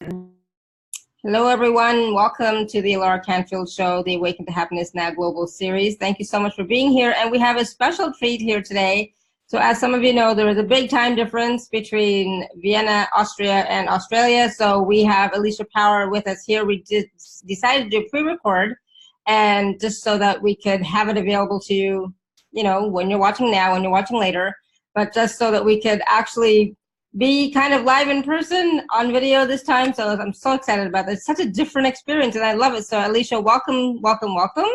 Hello, everyone. Welcome to the Laura Canfield Show, the Awaken to Happiness Now Global Series. Thank you so much for being here. And we have a special treat here today. So as some of you know, there is a big time difference between Vienna, Austria, and Australia. So we have Alicia Power with us here. We decided to do pre-record, and just so that we could have it available to you, you know, when you're watching now, when you're watching later, but just so that we could actually be kind of live in person on video this time. So I'm so excited about this. It's such a different experience and I love it. So Alicia, welcome, welcome, welcome.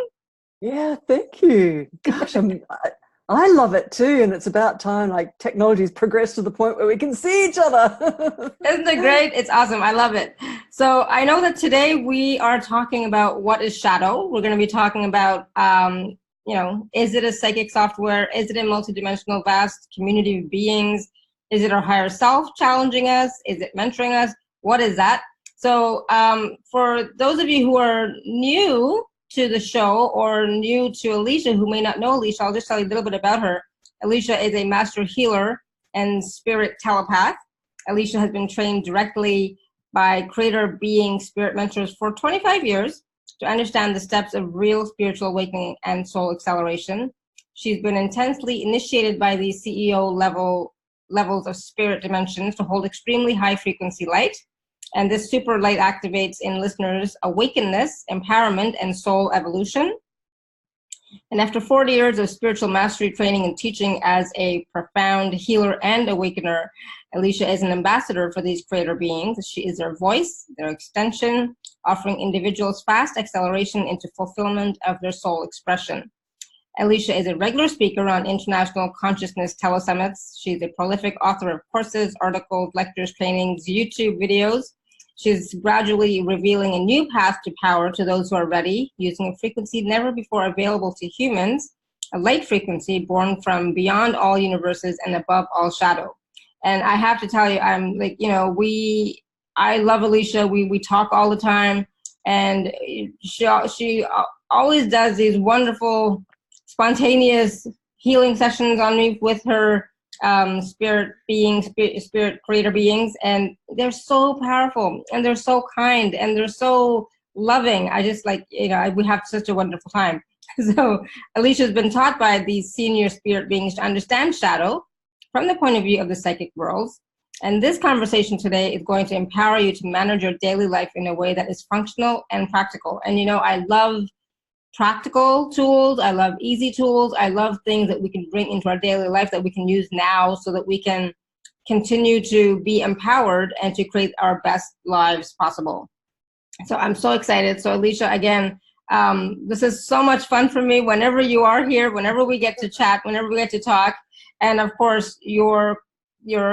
Yeah, thank you. Gosh, I love it too. And it's about time, like, technology's progressed to the point where we can see each other. Isn't it great? It's awesome. I love it. So I know that today we are talking about what is shadow. We're going to be talking about, you know, is it a psychic software? Is it a multidimensional vast community of beings? Is it our higher self challenging us? Is it mentoring us? What is that? So for those of you who are new to the show or new to Alicia who may not know Alicia, I'll just tell you a little bit about her. Alicia is a master healer and spirit telepath. Alicia has been trained directly by creator being spirit mentors for 25 years to understand the steps of real spiritual awakening and soul acceleration. She's been intensely initiated by the CEO levels of spirit dimensions to hold extremely high frequency light. And this super light activates in listeners awakenness, empowerment, and soul evolution. And after 40 years of spiritual mastery training and teaching as a profound healer and awakener, Alicia is an ambassador for these creator beings. She is their voice, their extension, offering individuals fast acceleration into fulfillment of their soul expression. Alicia is a regular speaker on international consciousness telesummits. She's a prolific author of courses, articles, lectures, trainings, YouTube videos. She's gradually revealing a new path to power to those who are ready, using a frequency never before available to humans, a light frequency born from beyond all universes and above all shadow. And I have to tell you, I'm like, you know, I love Alicia. We talk all the time, and she always does these wonderful spontaneous healing sessions on me with her spirit creator beings, and they're so powerful and they're so kind and they're so loving. I just, like, you know, we have such a wonderful time. So Alicia's been taught by these senior spirit beings to understand shadow from the point of view of the psychic worlds. And this conversation today is going to empower you to manage your daily life in a way that is functional and practical. And you know, I love practical tools. I love easy tools. I love things that we can bring into our daily life that we can use now so that we can continue to be empowered and to create our best lives possible. So I'm so excited. So Alicia, again, this is so much fun for me whenever you are here, whenever we get to chat, whenever we get to talk. And of course, your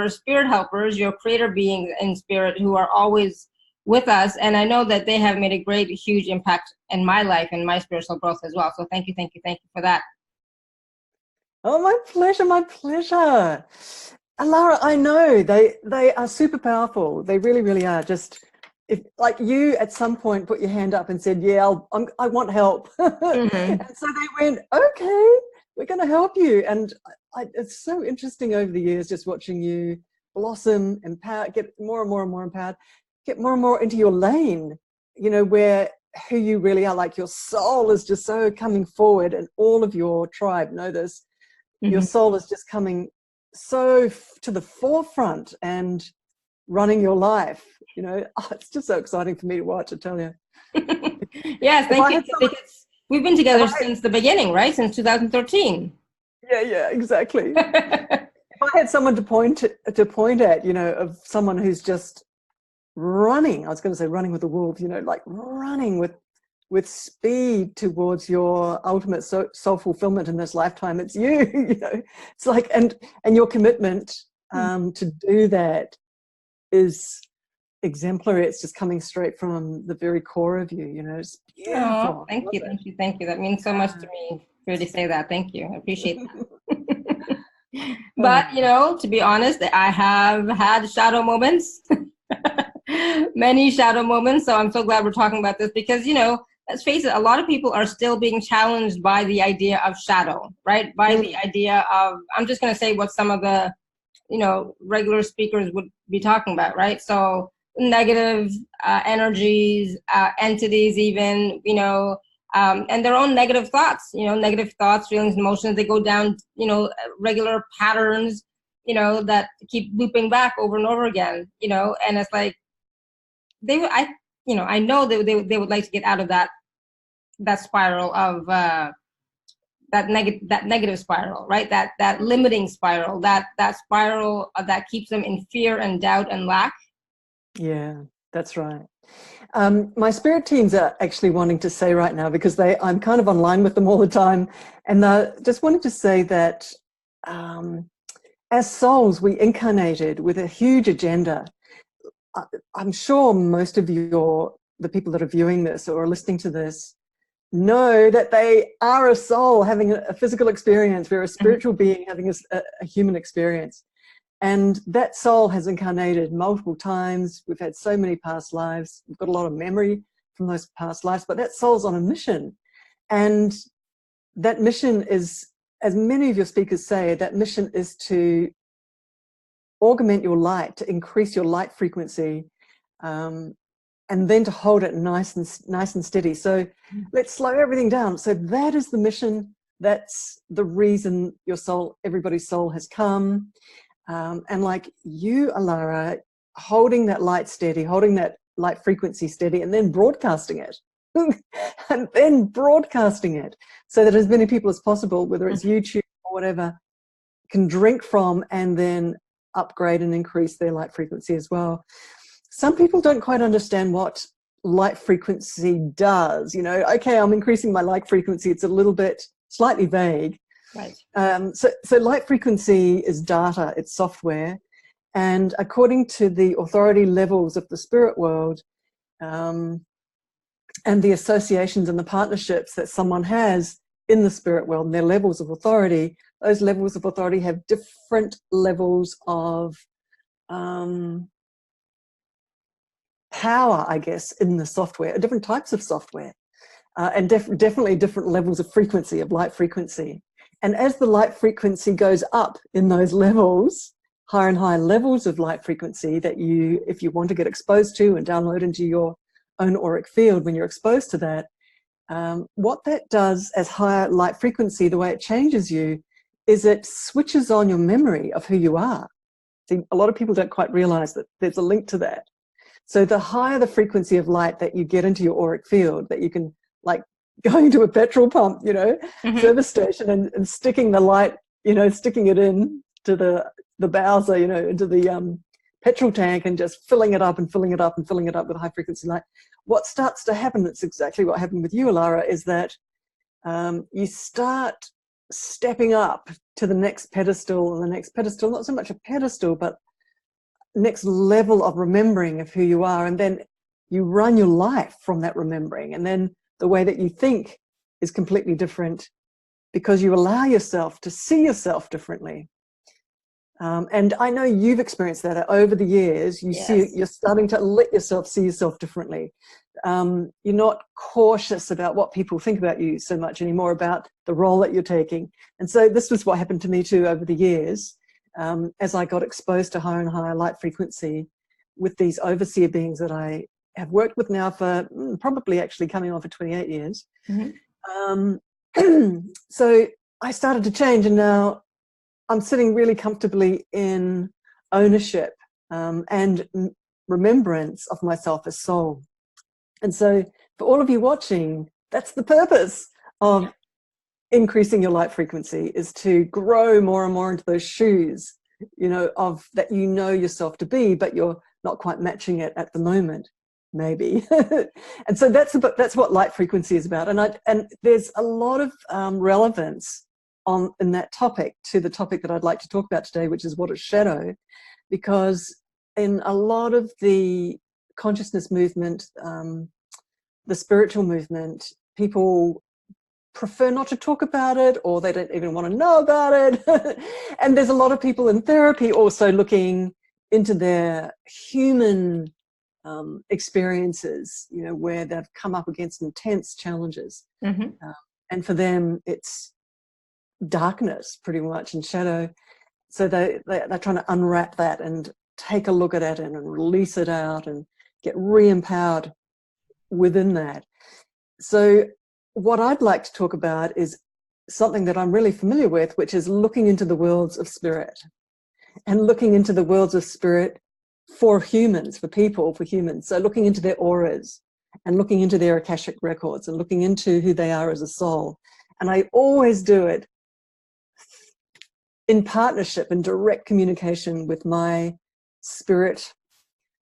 spirit helpers, your creator beings in spirit who are always with us, and I know that they have made a great, huge impact in my life and my spiritual growth as well. So thank you for that. Oh, my pleasure, my pleasure. And Laura, I know they are super powerful. They really, really are. Just, if, like, you at some point put your hand up and said, yeah, I want help. Mm-hmm. And so they went, okay, we're going to help you. And it's so interesting over the years just watching you blossom, empower, get more and more and more empowered, get more and more into your lane, you know, where who you really are, like your soul is just so coming forward, and all of your tribe know this. Mm-hmm. Your soul is just coming so to the forefront and running your life, you know. Oh, it's just so exciting for me to watch, I tell you. Yes, thank you. Because we've been together since the beginning, right? Since 2013. Yeah, exactly. If I had someone to point at, you know, of someone who's just running, I was going to say running with the wolves, you know, like running with speed towards your ultimate soul fulfillment in this lifetime, it's you, you know. It's like, and your commitment to do that is exemplary. It's just coming straight from the very core of you, you know. It's beautiful. Oh, thank you. That means so much to me for you to say that. Thank you. I appreciate that. But, you know, to be honest, I have had shadow moments. Many shadow moments. So I'm so glad we're talking about this because, you know, let's face it, a lot of people are still being challenged by the idea of shadow, right? By the idea of, I'm just going to say what some of the, you know, regular speakers would be talking about, right? So negative energies, entities even, you know, and their own negative thoughts, you know, negative thoughts, feelings, emotions. They go down, you know, regular patterns, you know, that keep looping back over and over again, you know, and it's like, you know, I know they would like to get out of that spiral of that negative spiral, right? That limiting spiral, that spiral that keeps them in fear and doubt and lack. Yeah, that's right. My spirit teams are actually wanting to say right now, because I'm kind of online with them all the time, and just wanted to say that as souls, we incarnated with a huge agenda. I'm sure most of the people that are viewing this or are listening to this know that they are a soul having a physical experience. We're a spiritual being having a human experience. And that soul has incarnated multiple times. We've had so many past lives. We've got a lot of memory from those past lives, but that soul's on a mission. And that mission is, as many of your speakers say, that mission is to augment your light, to increase your light frequency, and then to hold it nice and steady. So let's slow everything down. So that is the mission. That's the reason your soul, everybody's soul has come. And like you, Alara, holding that light steady, holding that light frequency steady, and then broadcasting it. And then broadcasting it so that as many people as possible, whether it's YouTube or whatever, can drink from and then upgrade and increase their light frequency as well. Some people don't quite understand what light frequency does. You know, okay, I'm increasing my light frequency. It's a little bit slightly vague. Right. So light frequency is data, it's software. And according to the authority levels of the spirit world, and the associations and the partnerships that someone has in the spirit world and their levels of authority, those levels of authority have different levels of power, I guess, in the software, different types of software, and definitely different levels of frequency, of light frequency. And as the light frequency goes up in those levels, higher and higher levels of light frequency that you, if you want to get exposed to and download into your own auric field, when you're exposed to that, what that does as higher light frequency, the way it changes you, is it switches on your memory of who you are. See, a lot of people don't quite realize that there's a link to that. So the higher the frequency of light that you get into your auric field, that you can, like going to a petrol pump, you know, service station, and sticking the light, you know, sticking it in to the Bowser, you know, into the petrol tank, and just filling it up and filling it up and filling it up with high frequency light. What starts to happen, that's exactly what happened with you, Alara, is that you start stepping up to the next pedestal, and the next pedestal, not so much a pedestal, but next level of remembering of who you are. And then you run your life from that remembering. And then the way that you think is completely different, because you allow yourself to see yourself differently. And I know you've experienced that over the years. You see, you're starting to let yourself see yourself differently. You're not cautious about what people think about you so much anymore, about the role that you're taking. And so this was what happened to me too over the years, as I got exposed to higher and higher light frequency with these overseer beings that I have worked with now for probably actually coming on for 28 years. So I started to change, and now I'm sitting really comfortably in ownership and remembrance of myself as soul. And so for all of you watching, that's the purpose of increasing your light frequency, is to grow more and more into those shoes, you know, of that you know yourself to be, but you're not quite matching it at the moment, maybe. And so that's what light frequency is about. And there's a lot of relevance in that topic to the topic that I'd like to talk about today, which is what is shadow. Because in a lot of the consciousness movement, the spiritual movement, people prefer not to talk about it, or they don't even want to know about it. And there's a lot of people in therapy also looking into their human experiences, you know, where they've come up against intense challenges. And for them, it's darkness pretty much, and shadow. So they're trying to unwrap that and take a look at it and release it out and get re-empowered within that. So what I'd like to talk about is something that I'm really familiar with, which is looking into the worlds of spirit, and looking into the worlds of spirit for humans, for people, for humans. So looking into their auras and looking into their Akashic records and looking into who they are as a soul. And I always do it in partnership and direct communication with my spirit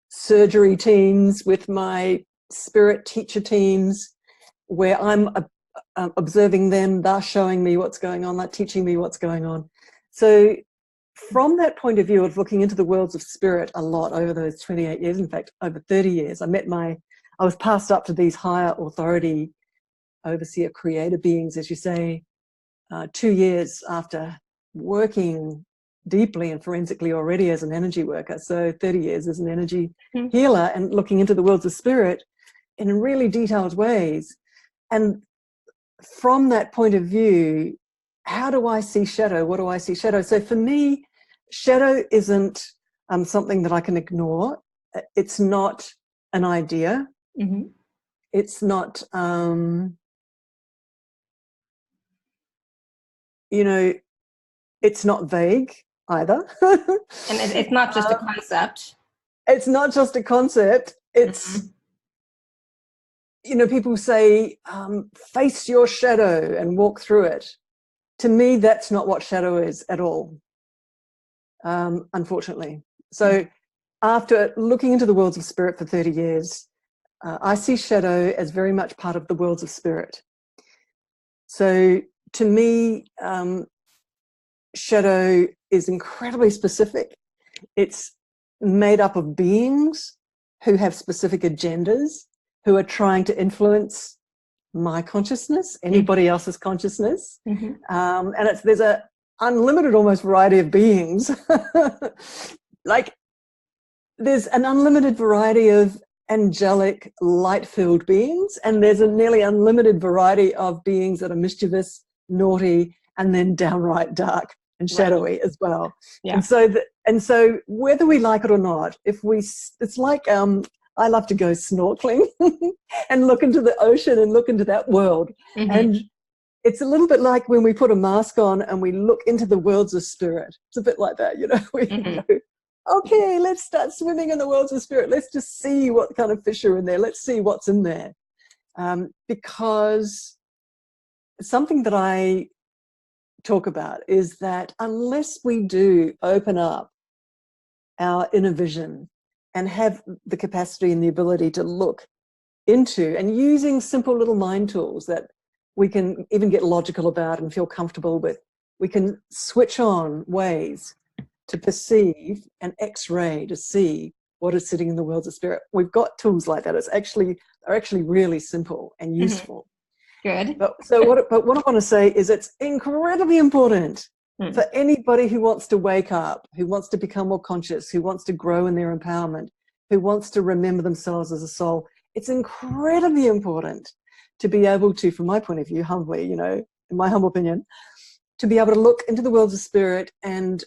surgery teams, with my spirit teacher teams, where I'm observing them, they're showing me what's going on, they're teaching me what's going on. So from that point of view of looking into the worlds of spirit a lot over those 28 years, in fact, over 30 years, I was passed up to these higher authority, overseer, creator beings, as you say, 2 years after working deeply and forensically already as an energy worker. So 30 years as an energy healer and looking into the worlds of spirit in really detailed ways. And from that point of view, how do I see shadow? What do I see shadow? So for me, shadow isn't something that I can ignore. It's not an idea. Mm-hmm. It's not, it's not vague either. And it's not just a concept. It's not just a concept. It's, people say, face your shadow and walk through it. To me, that's not what shadow is at all, unfortunately. So after looking into the worlds of spirit for 30 years, I see shadow as very much part of the worlds of spirit. So to me, shadow is incredibly specific. It's made up of beings who have specific agendas, who are trying to influence my consciousness, anybody else's consciousness. And there's a unlimited almost variety of beings. Like there's an unlimited variety of angelic light-filled beings, and there's a nearly unlimited variety of beings that are mischievous, naughty, and then downright dark and shadowy as well. Yeah. And so whether we like it or not, it's like I love to go snorkeling and look into the ocean and look into that world. And it's a little bit like when we put a mask on and we look into the worlds of spirit. It's a bit like that, we go, okay, let's start swimming in the worlds of spirit. Let's just see what kind of fish are in there. Let's see what's in there. Because something that I talk about is that unless we do open up our inner vision and have the capacity and the ability to look into, and using simple little mind tools that we can even get logical about and feel comfortable with, we can switch on ways to perceive and x-ray to see what is sitting in the worlds of spirit. We've got tools like that. They're actually really simple and useful. Good. But what I want to say is it's incredibly important for anybody who wants to wake up, who wants to become more conscious, who wants to grow in their empowerment, who wants to remember themselves as a soul. It's incredibly important to be able to, from my point of view, humbly, in my humble opinion, to be able to look into the worlds of spirit and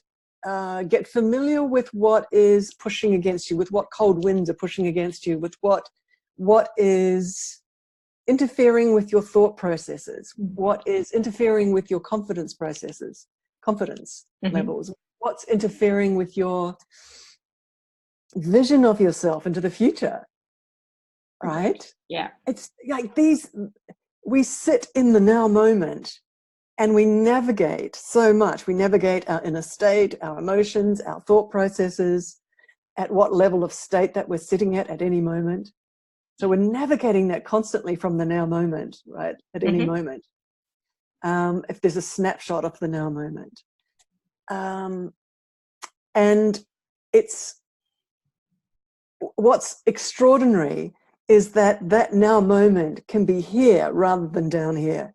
get familiar with what is pushing against you, with what cold winds are pushing against you, with what is interfering with your thought processes, what is interfering with your confidence processes, confidence levels, what's interfering with your vision of yourself into the future, right? Yeah. It's like we sit in the now moment and we navigate so much. We navigate our inner state, our emotions, our thought processes, at what level of state that we're sitting at any moment. So we're navigating that constantly from the now moment, right? At any moment. If there's a snapshot of the now moment. And what's extraordinary is that now moment can be here rather than down here.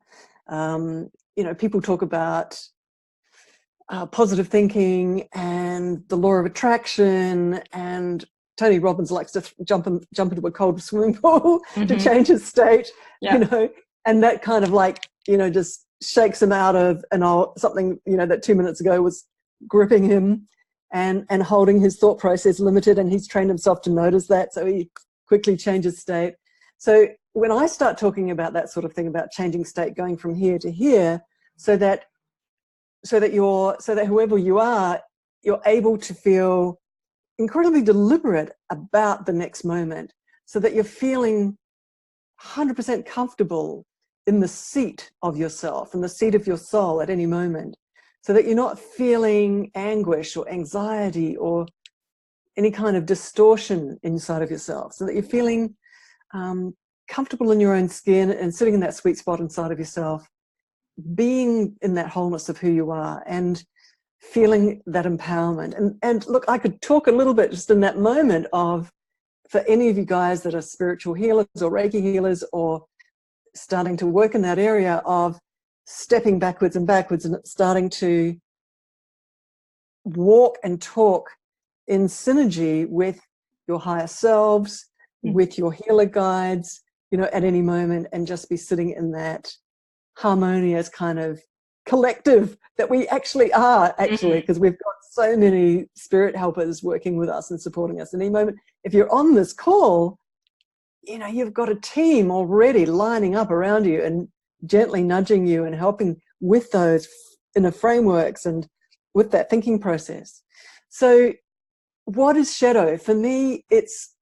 People talk about positive thinking and the law of attraction, and Tony Robbins likes to jump into a cold swimming pool to change his state, and that kind of just shakes him out of something, that 2 minutes ago was gripping him. and holding his thought process limited, and he's trained himself to notice that, so he quickly changes state. So when I start talking about that sort of thing, about changing state, going from here to here, so that whoever you are, you're able to feel incredibly deliberate about the next moment, so that you're feeling 100% comfortable in the seat of yourself, in the seat of your soul at any moment, so that you're not feeling anguish or anxiety or any kind of distortion inside of yourself, so that you're feeling comfortable in your own skin and sitting in that sweet spot inside of yourself, being in that wholeness of who you are and feeling that empowerment. And look, I could talk a little bit just in that moment of, for any of you guys that are spiritual healers or Reiki healers, or starting to work in that area of stepping backwards and starting to walk and talk in synergy with your higher selves, with your healer guides, you know, at any moment, and just be sitting in that harmonious kind of collective that we actually are, because we've got so many spirit helpers working with us and supporting us. At any moment, if you're on this call, you know, you've got a team already lining up around you and gently nudging you and helping with those inner frameworks and with that thinking process. So what is shadow? For me, it's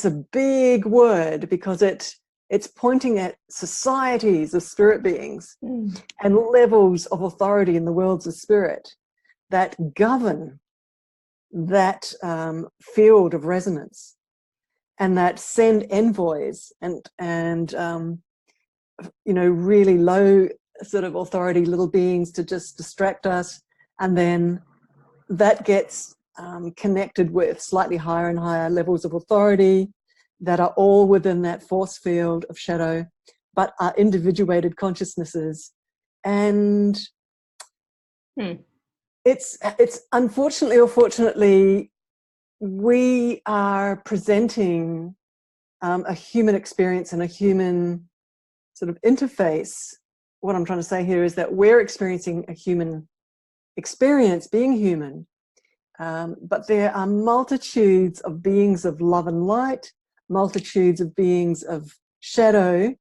a big word, because it's pointing at societies of spirit beings and levels of authority in the worlds of spirit that govern that field of resonance, and that send envoys and you know, really low sort of authority little beings to just distract us, and then that gets connected with slightly higher and higher levels of authority that are all within that force field of shadow, but are individuated consciousnesses. And it's unfortunately or fortunately, we are presenting a human experience and a human sort of interface. What I'm trying to say here is that we're experiencing a human experience, being human, but there are multitudes of beings of love and light, multitudes of beings of shadow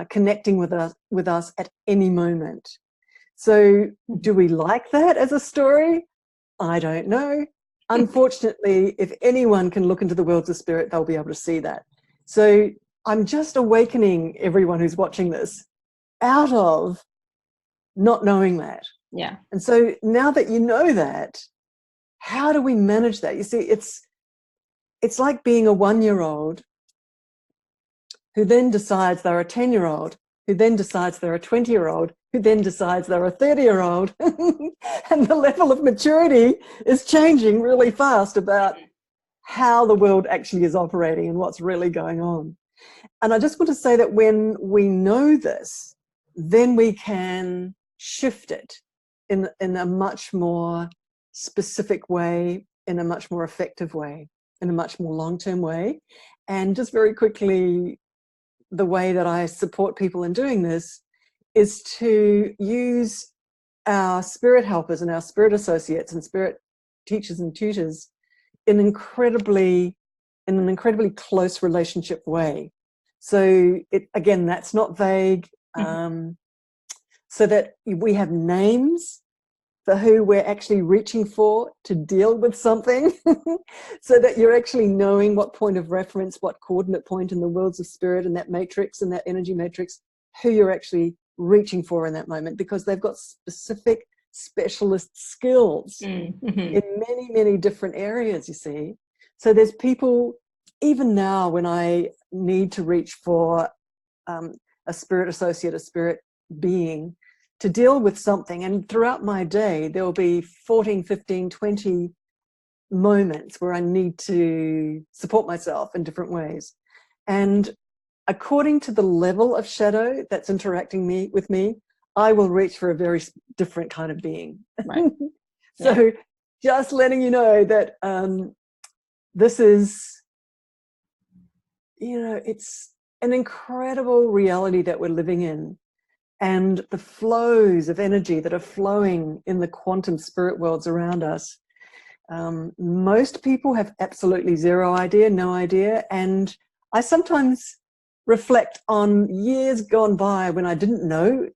connecting with us at any moment. So do we like that as a story? I don't know. Unfortunately, if anyone can look into the worlds of spirit, they'll be able to see that. So I'm just awakening everyone who's watching this out of not knowing that. Yeah. And so now that you know that, how do we manage that? You see, it's like being a 1-year-old who then decides they're a 10-year-old, who then decides they're a 20-year-old, who then decides they're a 30-year-old. And the level of maturity is changing really fast about how the world actually is operating and what's really going on. And I just want to say that when we know this, then we can shift it in a much more specific way, in a much more effective way, in a much more long-term way. And just very quickly, the way that I support people in doing this is to use our spirit helpers and our spirit associates and spirit teachers and tutors in an incredibly close relationship way. So again, that's not vague. So that we have names for who we're actually reaching for to deal with something, so that you're actually knowing what point of reference, what coordinate point in the worlds of spirit and that matrix and that energy matrix, who you're actually reaching for in that moment, because they've got specific specialist skills in many, many different areas, you see. So there's people, even now when I need to reach for a spirit associate, a spirit being, to deal with something, and throughout my day there will be 14, 15, 20 moments where I need to support myself in different ways. And according to the level of shadow that's interacting with me, I will reach for a very different kind of being. Right. So just letting you know that this is, you know, it's an incredible reality that we're living in. and the flows of energy that are flowing in the quantum spirit worlds around us. Most people have absolutely zero idea, no idea. And I sometimes reflect on years gone by when I didn't know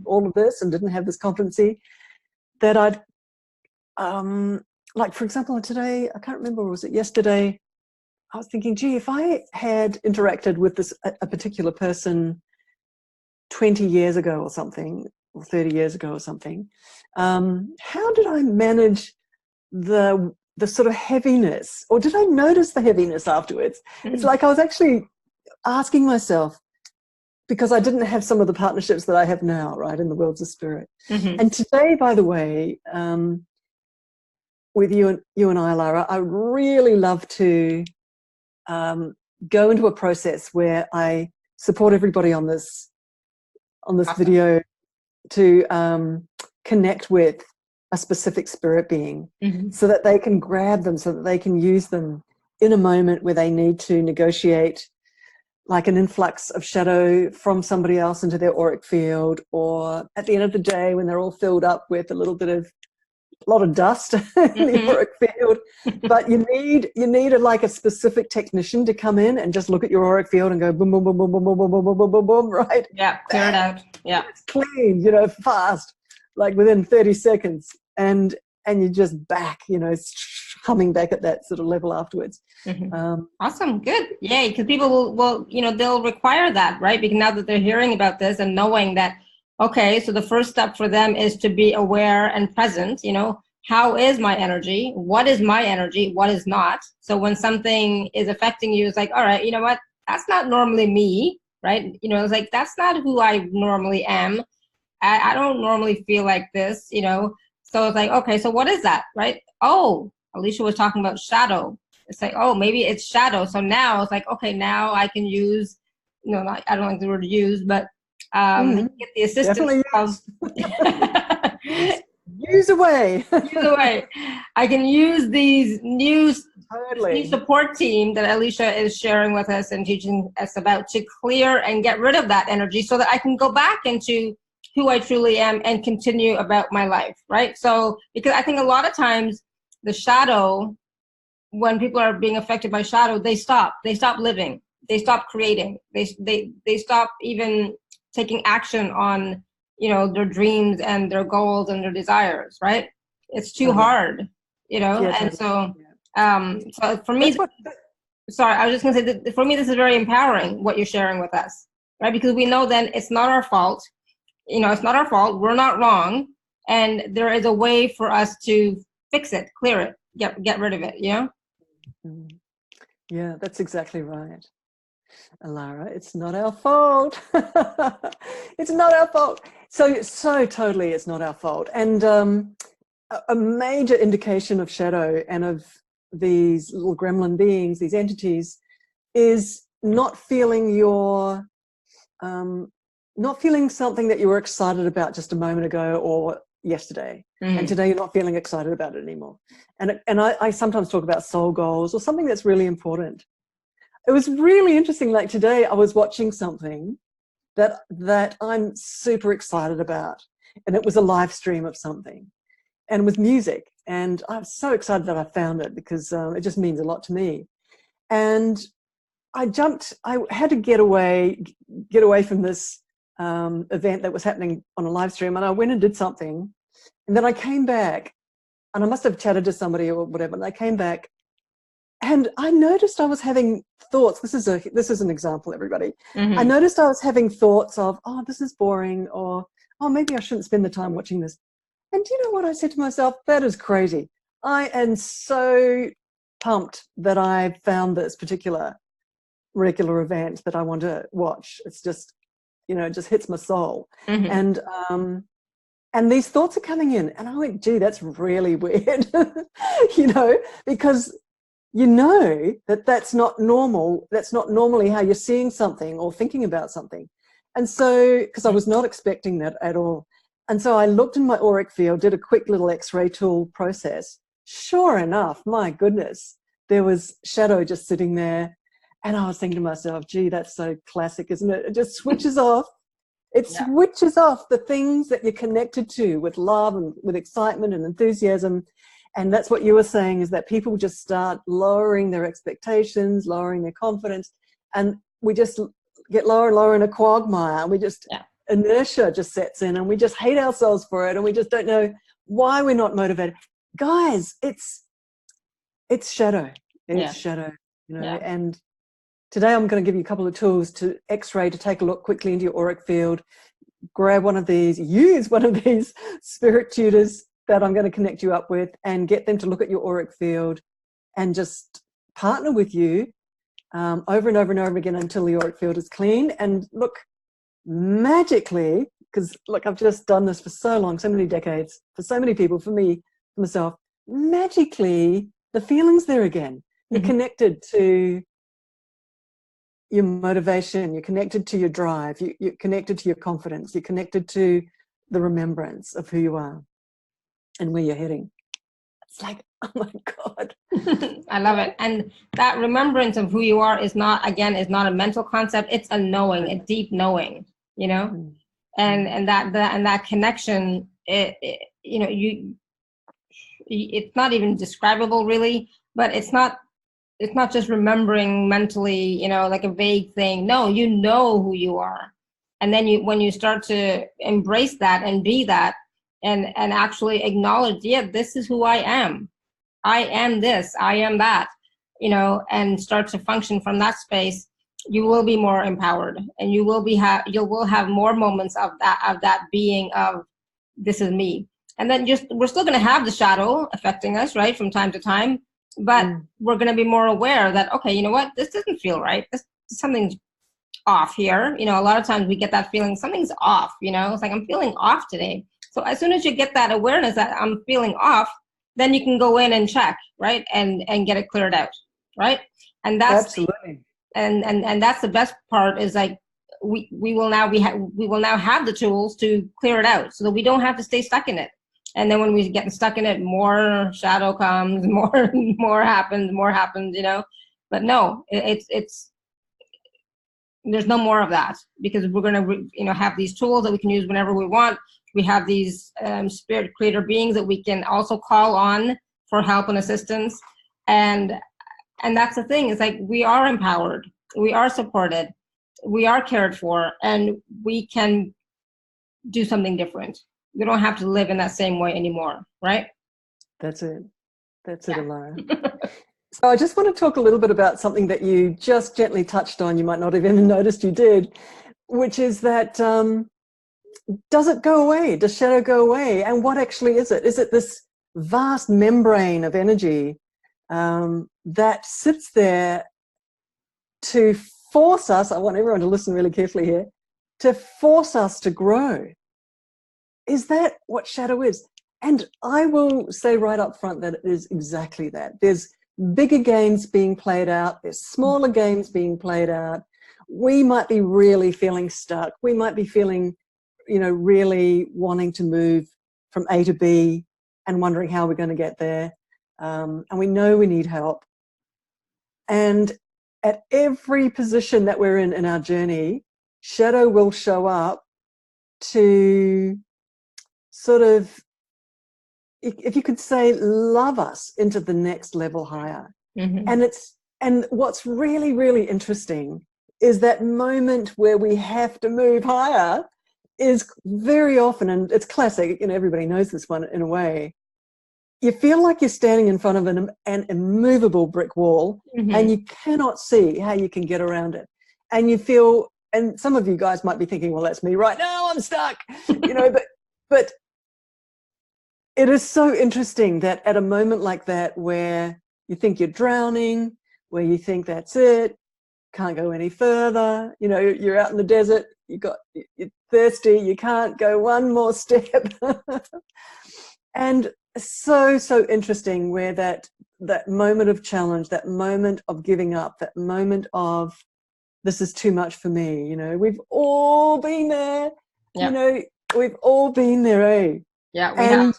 all of this and didn't have this competency, that I'd, like, for example, today, I can't remember, was it yesterday? I was thinking, gee, if I had interacted with a particular person 20 years ago or something, or 30 years ago or something, how did I manage the sort of heaviness, or did I notice the heaviness afterwards? It's like I was actually asking myself, because I didn't have some of the partnerships that I have now, right, in the worlds of spirit. And today, by the way, with you and I, Lara, I really love to go into a process where I support everybody on this awesome. Video to connect with a specific spirit being, so that they can grab them, so that they can use them in a moment where they need to negotiate like an influx of shadow from somebody else into their auric field, or at the end of the day when they're all filled up with a lot of dust in the auric field. But you need like a specific technician to come in and just look at your auric field and go boom, boom, boom, boom, boom, boom, boom, boom, boom, boom, boom, right? Yeah, clear it out. Yeah. It's clean, fast, like within 30 seconds. And you're just back, humming back at that sort of level afterwards. Awesome. Good. Yay. Because people will, they'll require that, right? Because now that they're hearing about this and knowing that, okay, so the first step for them is to be aware and present, how is my energy? What is my energy? What is not? So when something is affecting you, it's like, all right, you know what? That's not normally me, right? It's like, that's not who I normally am. I don't normally feel like this, So it's like, okay, so what is that, right? Oh, Alicia was talking about shadow. It's like, oh, maybe it's shadow. So now it's like, okay, now I can use, I don't like the word use, but get the assistance of use away. Use away. I can use these new support team that Alicia is sharing with us and teaching us about to clear and get rid of that energy, so that I can go back into who I truly am and continue about my life, right? So, because I think a lot of times the shadow, when people are being affected by shadow, they stop living, they stop creating, they stop even taking action on, their dreams and their goals and their desires, right? It's too hard, and so, so for me, sorry, I was just gonna say that for me, this is very empowering, what you're sharing with us, right? Because we know then it's not our fault. It's not our fault. We're not wrong. And there is a way for us to fix it, clear it, get rid of it, Yeah, that's exactly right. Alara, it's not our fault. It's not our fault. So totally it's not our fault. And a major indication of shadow and of these little gremlin beings, these entities, is not feeling not feeling something that you were excited about just a moment ago or yesterday. And today you're not feeling excited about it anymore. And I sometimes talk about soul goals or something that's really important. It was really interesting. Like today I was watching something that I'm super excited about. And it was a live stream of something. And with music. And I was so excited that I found it, because it just means a lot to me. And I had to get away from this event that was happening on a live stream, and I went and did something, and then I came back, and I must have chatted to somebody or whatever, and I came back and I noticed I was having thoughts. This is an example, everybody. I noticed I was having thoughts of, oh, this is boring, or oh, maybe I shouldn't spend the time watching this. And do you know what I said to myself? That is crazy. I am so pumped that I found this particular regular event that I want to watch. It's just, it just hits my soul. And these thoughts are coming in, and I went, gee, that's really weird. Because that's not normal. That's not normally how you're seeing something or thinking about something. And so, because I was not expecting that at all. And so I looked in my auric field, did a quick little X-ray tool process. Sure enough, my goodness, there was shadow just sitting there. And I was thinking to myself, gee, that's so classic, isn't it? It just switches off It Yeah. switches off the things that you're connected to with love and with excitement and enthusiasm. And that's what you were saying, is that people just start lowering their expectations, lowering their confidence, and we just get lower and lower in a quagmire. We just, inertia just sets in, and we just hate ourselves for it, and we just don't know why we're not motivated. Guys, it's shadow. It's shadow, you know. And today I'm going to give you a couple of tools to X-ray, to take a look quickly into your auric field. Grab one of these, use one of these spirit tutors that I'm going to connect you up with, and get them to look at your auric field and just partner with you over and over and over again until the auric field is clean. And look, magically, because look, I've just done this for so long, so many decades, for so many people, for me, for myself, magically the feeling's there again. You're connected to your motivation, you're connected to your drive, you're connected to your confidence, you're connected to the remembrance of who you are and where you're heading. It's like, oh my God. I love it. And that remembrance of who you are is not, again, is not a mental concept. It's a knowing, a deep knowing, you know, and that connection, you know, it's not even describable really, but it's not just remembering mentally, you know, like a vague thing. No, you know who you are. And then when you start to embrace that and be that, and actually acknowledge, this is who I am. I am this, I am that, you know, and start to function from that space, you will be more empowered, and you will have more moments of that being of, this is me. And then we're still going to have the shadow affecting us, right, from time to time, but we're going to be more aware that, okay, you know what, this doesn't feel right. Something's off here. You know, a lot of times we get that feeling, something's off, you know, it's like, I'm feeling off today. So as soon as you get that awareness that I'm feeling off, then you can go in and check, right, and get it cleared out, right? And that's absolutely. And that's the best part, is like, we will now have the tools to clear it out, so that we don't have to stay stuck in it. And then when we get stuck in it, more shadow comes, more happens, you know. But no, it's there's no more of that, because we're going to, you know, have these tools that we can use whenever we want. We have these spirit creator beings that we can also call on for help and assistance. And that's the thing, is like, we are empowered, we are supported, we are cared for, and we can do something different. We don't have to live in that same way anymore, right? That's it, Alara. So I just want to talk a little bit about something that you just gently touched on, you might not have even noticed you did, which is that, does it go away? Does shadow go away? And what actually is it? Is it this vast membrane of energy that sits there to force us, I want everyone to listen really carefully here, to force us to grow? Is that what shadow is? And I will say right up front that it is exactly that. There's bigger games being played out, there's smaller games being played out. We might be really feeling stuck. We might be feeling, you know, really wanting to move from A to B and wondering how we're going to get there. And we know we need help. And at every position that we're in our journey, shadow will show up to sort of, if you could say, love us into the next level higher. And what's really, really interesting is that moment where we have to move higher is very often, and it's classic, you know, everybody knows this one in a way, you feel like you're standing in front of an immovable brick wall, and you cannot see how you can get around it. And you feel, and some of you guys might be thinking, well, that's me right now, I'm stuck, you know, but it is so interesting that at a moment like that, where you think you're drowning, where you think that's it, can't go any further, you know, you're out in the desert, you're thirsty, you can't go one more step. And so interesting where that moment of challenge, that moment of giving up, that moment of, this is too much for me, you know, we've all been there. You know, we've all been there, eh? Yeah, we have.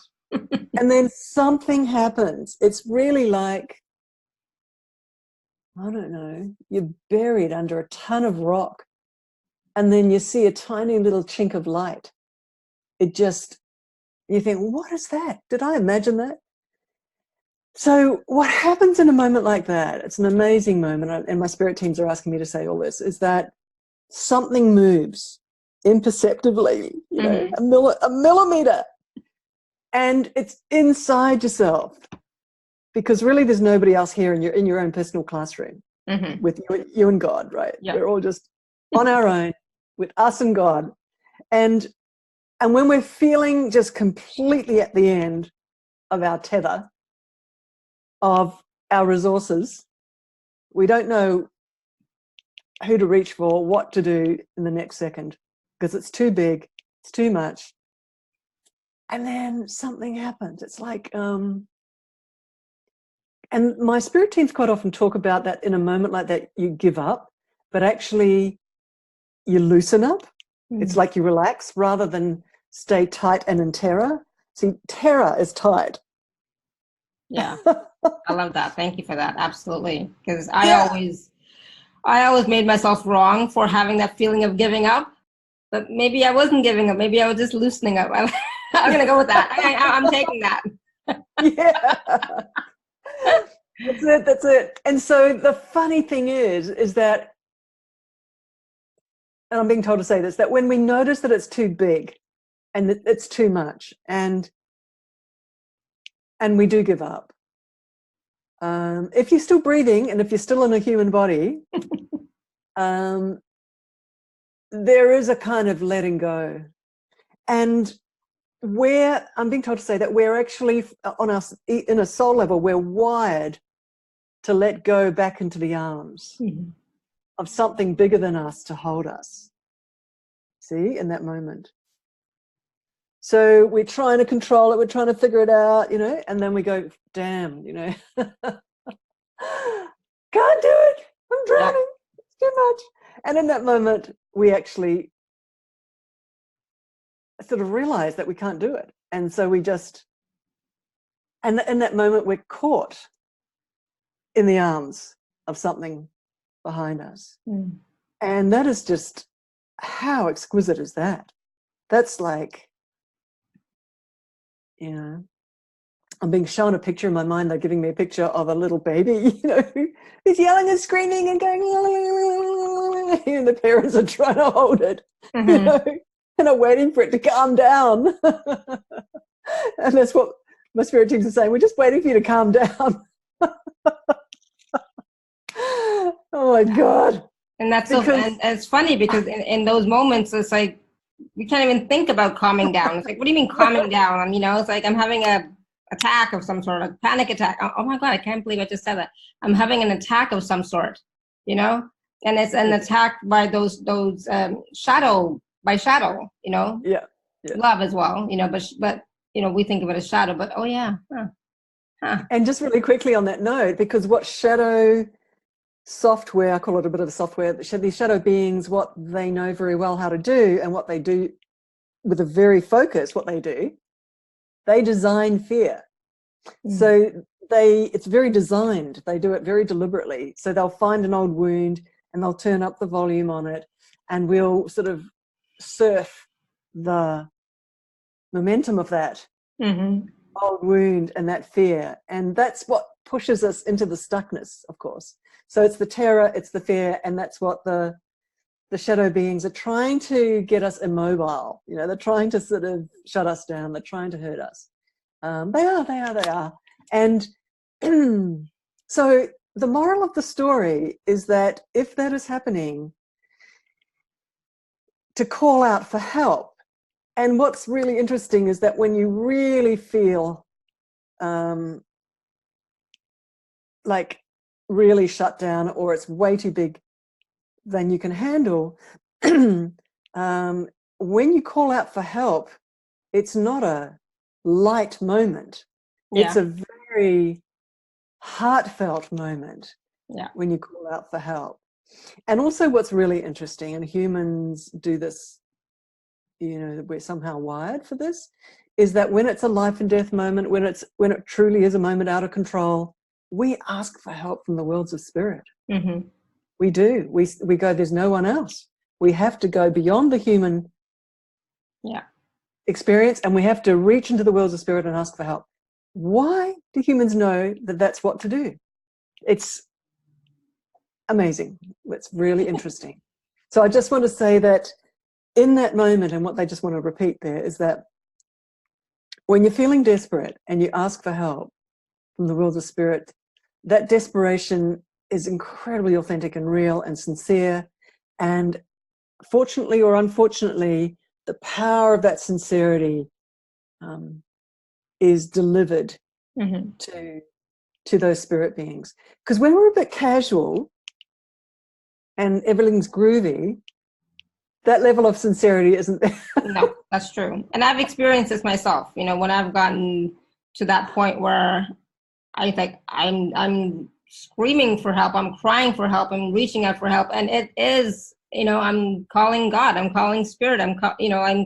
And then something happens. It's really like, I don't know, you're buried under a ton of rock, and then you see a tiny little chink of light. You think, what is that? Did I imagine that? So what happens in a moment like that, it's an amazing moment, and my spirit teams are asking me to say all this, is that something moves imperceptibly, you know, a millimeter, and it's inside yourself, because really there's nobody else here, and you're in your own personal classroom with you and God, right? Yeah. We're all just on our own with us and God. And when we're feeling just completely at the end of our tether, of our resources, we don't know who to reach for, what to do in the next second, because it's too big, it's too much. And then something happens. It's like, and my spirit teams quite often talk about that in a moment like that, you give up, but actually you loosen up. It's like you relax rather than stay tight and in terror. See, terror is tight. Yeah, I love that. Thank you for that. Absolutely. Because I always made myself wrong for having that feeling of giving up, but maybe I wasn't giving up. Maybe I was just loosening up. I'm going to go with that. I'm taking that. Yeah. That's it. And so the funny thing is that, and I'm being told to say this, that when we notice that it's too big and that it's too much, and we do give up, if you're still breathing and if you're still in a human body, there is a kind of letting go. And I'm being told to say that we're actually in a soul level, we're wired to let go back into the arms of something bigger than us to hold us. See, in that moment. So we're trying to control it, we're trying to figure it out, you know, and then we go, damn, you know, can't do it, I'm drowning, it's too much. And in that moment, we actually sort of realize that we can't do it. And so we just, and in that moment, we're caught in the arms of something behind us. And that is just, how exquisite is that? That's like, you know, I'm being shown a picture in my mind. They're giving me a picture of a little baby, you know, who's yelling and screaming and going, and the parents are trying to hold it, you know, and are waiting for it to calm down. And that's what my spirit teams are saying. We're just waiting for you to calm down. Oh my God. And that's and it's funny because in those moments, it's like, we can't even think about calming down. It's like, what do you mean calming down? You know, it's like I'm having a attack of some sort, a panic attack. Oh my God, I can't believe I just said that. I'm having an attack of some sort, you know, and it's an attack by those shadow, you know, love as well, you know, but you know, we think of it as shadow, but oh yeah. And just really quickly on that note, because what shadow software, I call it a bit of software, these shadow beings, what they know very well how to do, and what they do with a very focus, what they do, they design fear. So it's very designed. They do it very deliberately. So they'll find an old wound and they'll turn up the volume on it, and we'll sort of surf the momentum of that old wound and that fear. And that's what pushes us into the stuckness, of course. So it's the terror, it's the fear, and that's what the shadow beings are trying to get us immobile. You know, they're trying to sort of shut us down. They're trying to hurt us. They are. And so the moral of the story is that if that is happening, to call out for help. And what's really interesting is that when you really feel like really shut down, or it's way too big than you can handle, when you call out for help, it's not a light moment. It's a very heartfelt moment when you call out for help. And also what's really interesting, and humans do this, you know, we're somehow wired for this, is that when it's a life and death moment, when it truly is a moment out of control, we ask for help from the worlds of spirit. We do. We go, there's no one else. We have to go beyond the human experience, and we have to reach into the worlds of spirit and ask for help. Why do humans know that that's what to do? It's amazing. It's really interesting. So I just want to say that in that moment, and what they just want to repeat there is that when you're feeling desperate and you ask for help from the worlds of spirit, that desperation is incredibly authentic and real and sincere. And fortunately or unfortunately, the power of that sincerity is delivered to those spirit beings. Because when we're a bit casual and everything's groovy, that level of sincerity isn't there. No, that's true. And I've experienced this myself, you know, when I've gotten to that point where I think I'm screaming for help, I'm crying for help, I'm reaching out for help. And it is, you know, I'm calling God, I'm calling spirit, I'm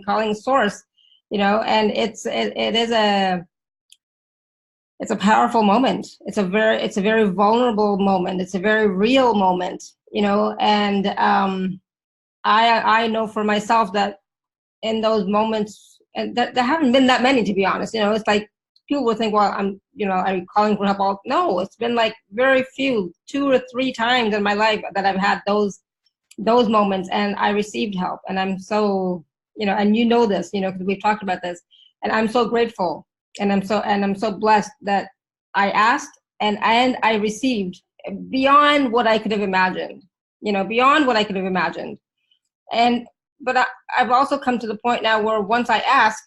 calling source, you know, and it is it's a powerful moment. It's a very vulnerable moment. It's a very real moment, you know, and I know for myself that in those moments, and there haven't been that many, to be honest, you know, it's like people will think, well, I'm, you know, are you calling for help? No, it's been like very few, 2 or 3 times in my life that I've had those moments and I received help. And I'm so, you know, and you know this, you know, because we've talked about this, and I'm so grateful and I'm so blessed that I asked and I received beyond what I could have imagined, you know, beyond what I could have imagined. But I've also come to the point now where once I ask,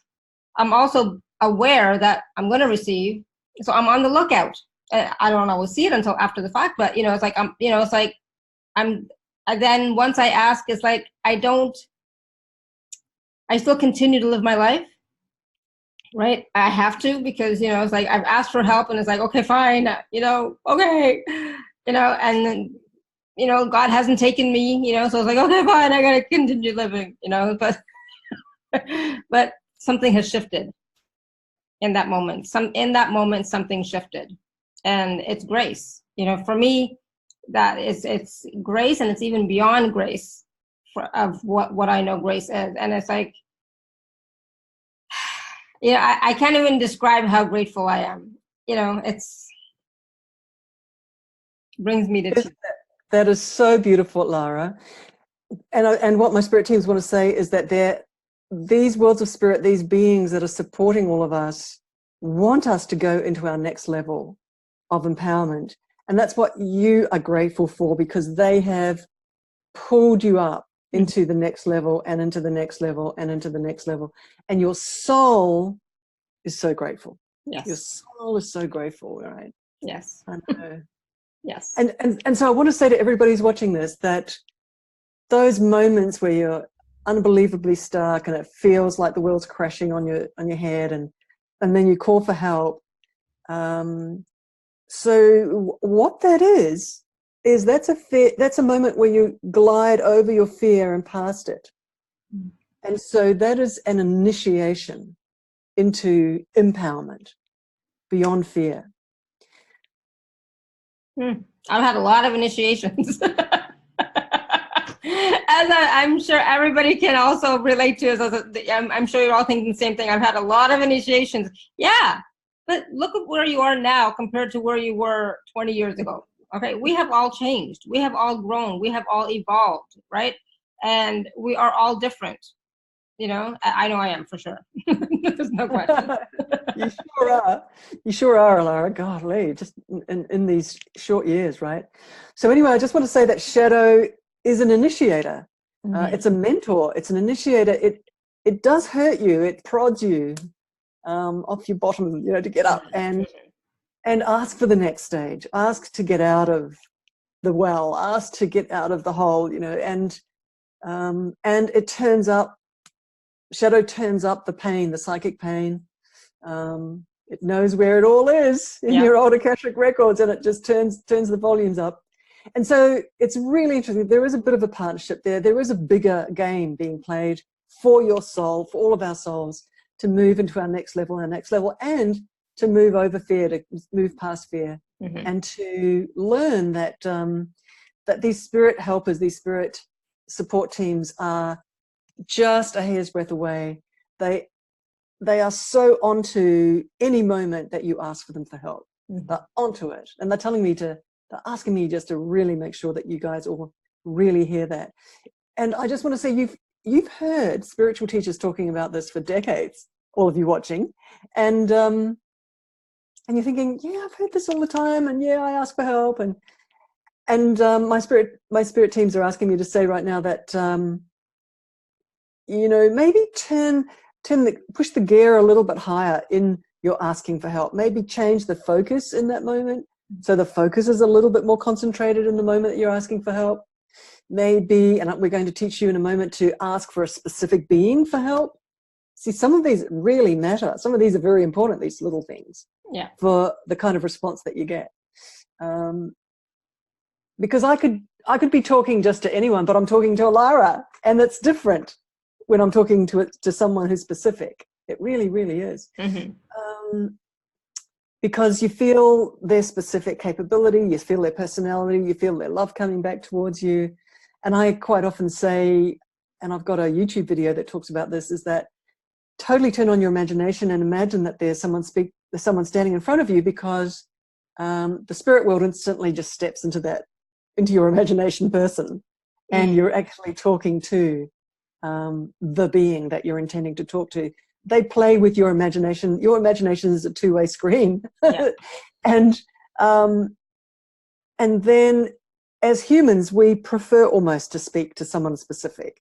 I'm also aware that I'm going to receive. So I'm on the lookout. And I don't always see it until after the fact, but you know, it's like, then once I ask, it's like, I still continue to live my life, right? I have to, because, you know, it's like, I've asked for help and it's like, okay, fine, you know, okay, you know, and then, you know, God hasn't taken me, you know, so it's like, okay, fine, I got to continue living, you know, but something has shifted in that moment. Something shifted, and it's grace, you know, for me, it's grace, and it's even beyond grace of what I know grace is. And it's like, you know, I can't even describe how grateful I am, you know, brings me to tears. That is so beautiful, Lara. And what my spirit teams want to say is that these worlds of spirit, these beings that are supporting all of us, want us to go into our next level of empowerment. And that's what you are grateful for, because they have pulled you up into the next level and into the next level and into the next level. And your soul is so grateful. Yes. Your soul is so grateful, right? Yes. I know. Yes. And so I want to say to everybody who's watching this that those moments where you're unbelievably stuck and it feels like the world's crashing on your head, and then you call for help. So what that is that's a moment where you glide over your fear and past it. And so that is an initiation into empowerment beyond fear. I've had a lot of initiations. As I'm sure everybody can also relate to. I'm sure you're all thinking the same thing. I've had a lot of initiations. Yeah, but look at where you are now compared to where you were 20 years ago. Okay, we have all changed. We have all grown. We have all evolved, right? And we are all different. You know, I know I am, for sure. There's no question. You sure are. You sure are, Lara. Golly, just in these short years, right? So anyway, I just want to say that shadow is an initiator. It's a mentor. It's an initiator. It does hurt you. It prods you off your bottom, you know, to get up and ask for the next stage. Ask to get out of the well. Ask to get out of the hole, you know. And it turns up. Shadow turns up the pain, the psychic pain. It knows where it all is in your old Akashic records, and it just turns the volumes up. And so it's really interesting. There is a bit of a partnership there. There is a bigger game being played for your soul, for all of our souls, to move into our next level, and to move over fear, to move past fear, and to learn that that these spirit helpers, these spirit support teams are just a hair's breadth away. They are so onto any moment that you ask for them for help. They're onto it, and they're asking me just to really make sure that you guys all really hear that. And I just want to say, you've heard spiritual teachers talking about this for decades, all of you watching, and you're thinking, yeah, I've heard this all the time, and yeah, I ask for help, and my spirit teams are asking me to say right now that maybe push the gear a little bit higher in your asking for help. Maybe change the focus in that moment, so the focus is a little bit more concentrated in the moment that you're asking for help. Maybe, and we're going to teach you in a moment, to ask for a specific being for help. See, some of these really matter. Some of these are very important, these little things, for the kind of response that you get. Because I could be talking just to anyone, but I'm talking to Alara, and it's different when I'm talking to someone who's specific. It really, really is. Because you feel their specific capability, you feel their personality, you feel their love coming back towards you. And I quite often say, and I've got a YouTube video that talks about this, is that totally turn on your imagination and imagine that there's someone standing in front of you, because the spirit world instantly just steps into your imagination person, and you're actually talking to the being that you're intending to talk to. They play with your imagination. Your imagination is a two-way screen. And then as humans, we prefer almost to speak to someone specific,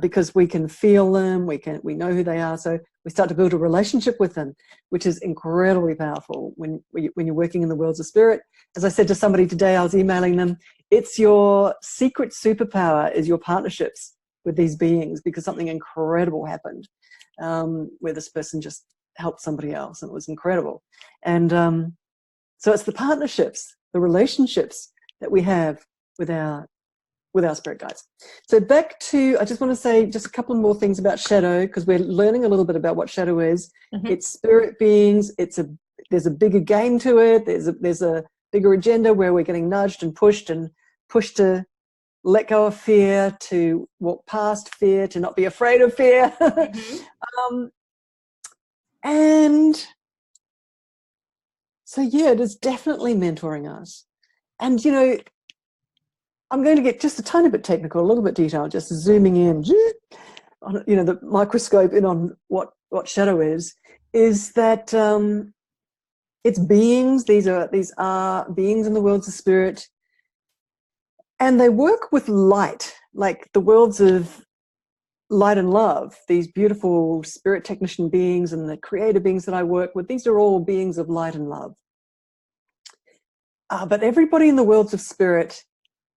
because we can feel them, we know who they are, so we start to build a relationship with them, which is incredibly powerful when you're working in the worlds of spirit. As I said to somebody today, I was emailing them, it's your secret superpower is your partnerships with these beings, because something incredible happened where this person just helped somebody else, and it was incredible. And so it's the partnerships, the relationships that we have with our spirit guides. So back to, I just want to say just a couple more things about shadow, because we're learning a little bit about what shadow is. It's spirit beings. There's a bigger game to it. There's a bigger agenda where we're getting nudged and pushed to let go of fear, to walk past fear, to not be afraid of fear. And so, yeah, it is definitely mentoring us. And, I'm going to get just a tiny bit technical, a little bit detailed, just zooming in, on, the microscope in on what shadow is that it's beings. These are beings in the worlds of spirit, and they work with light, like the worlds of light and love. These beautiful spirit technician beings and the creator beings that I work with, these are all beings of light and love. But everybody in the worlds of spirit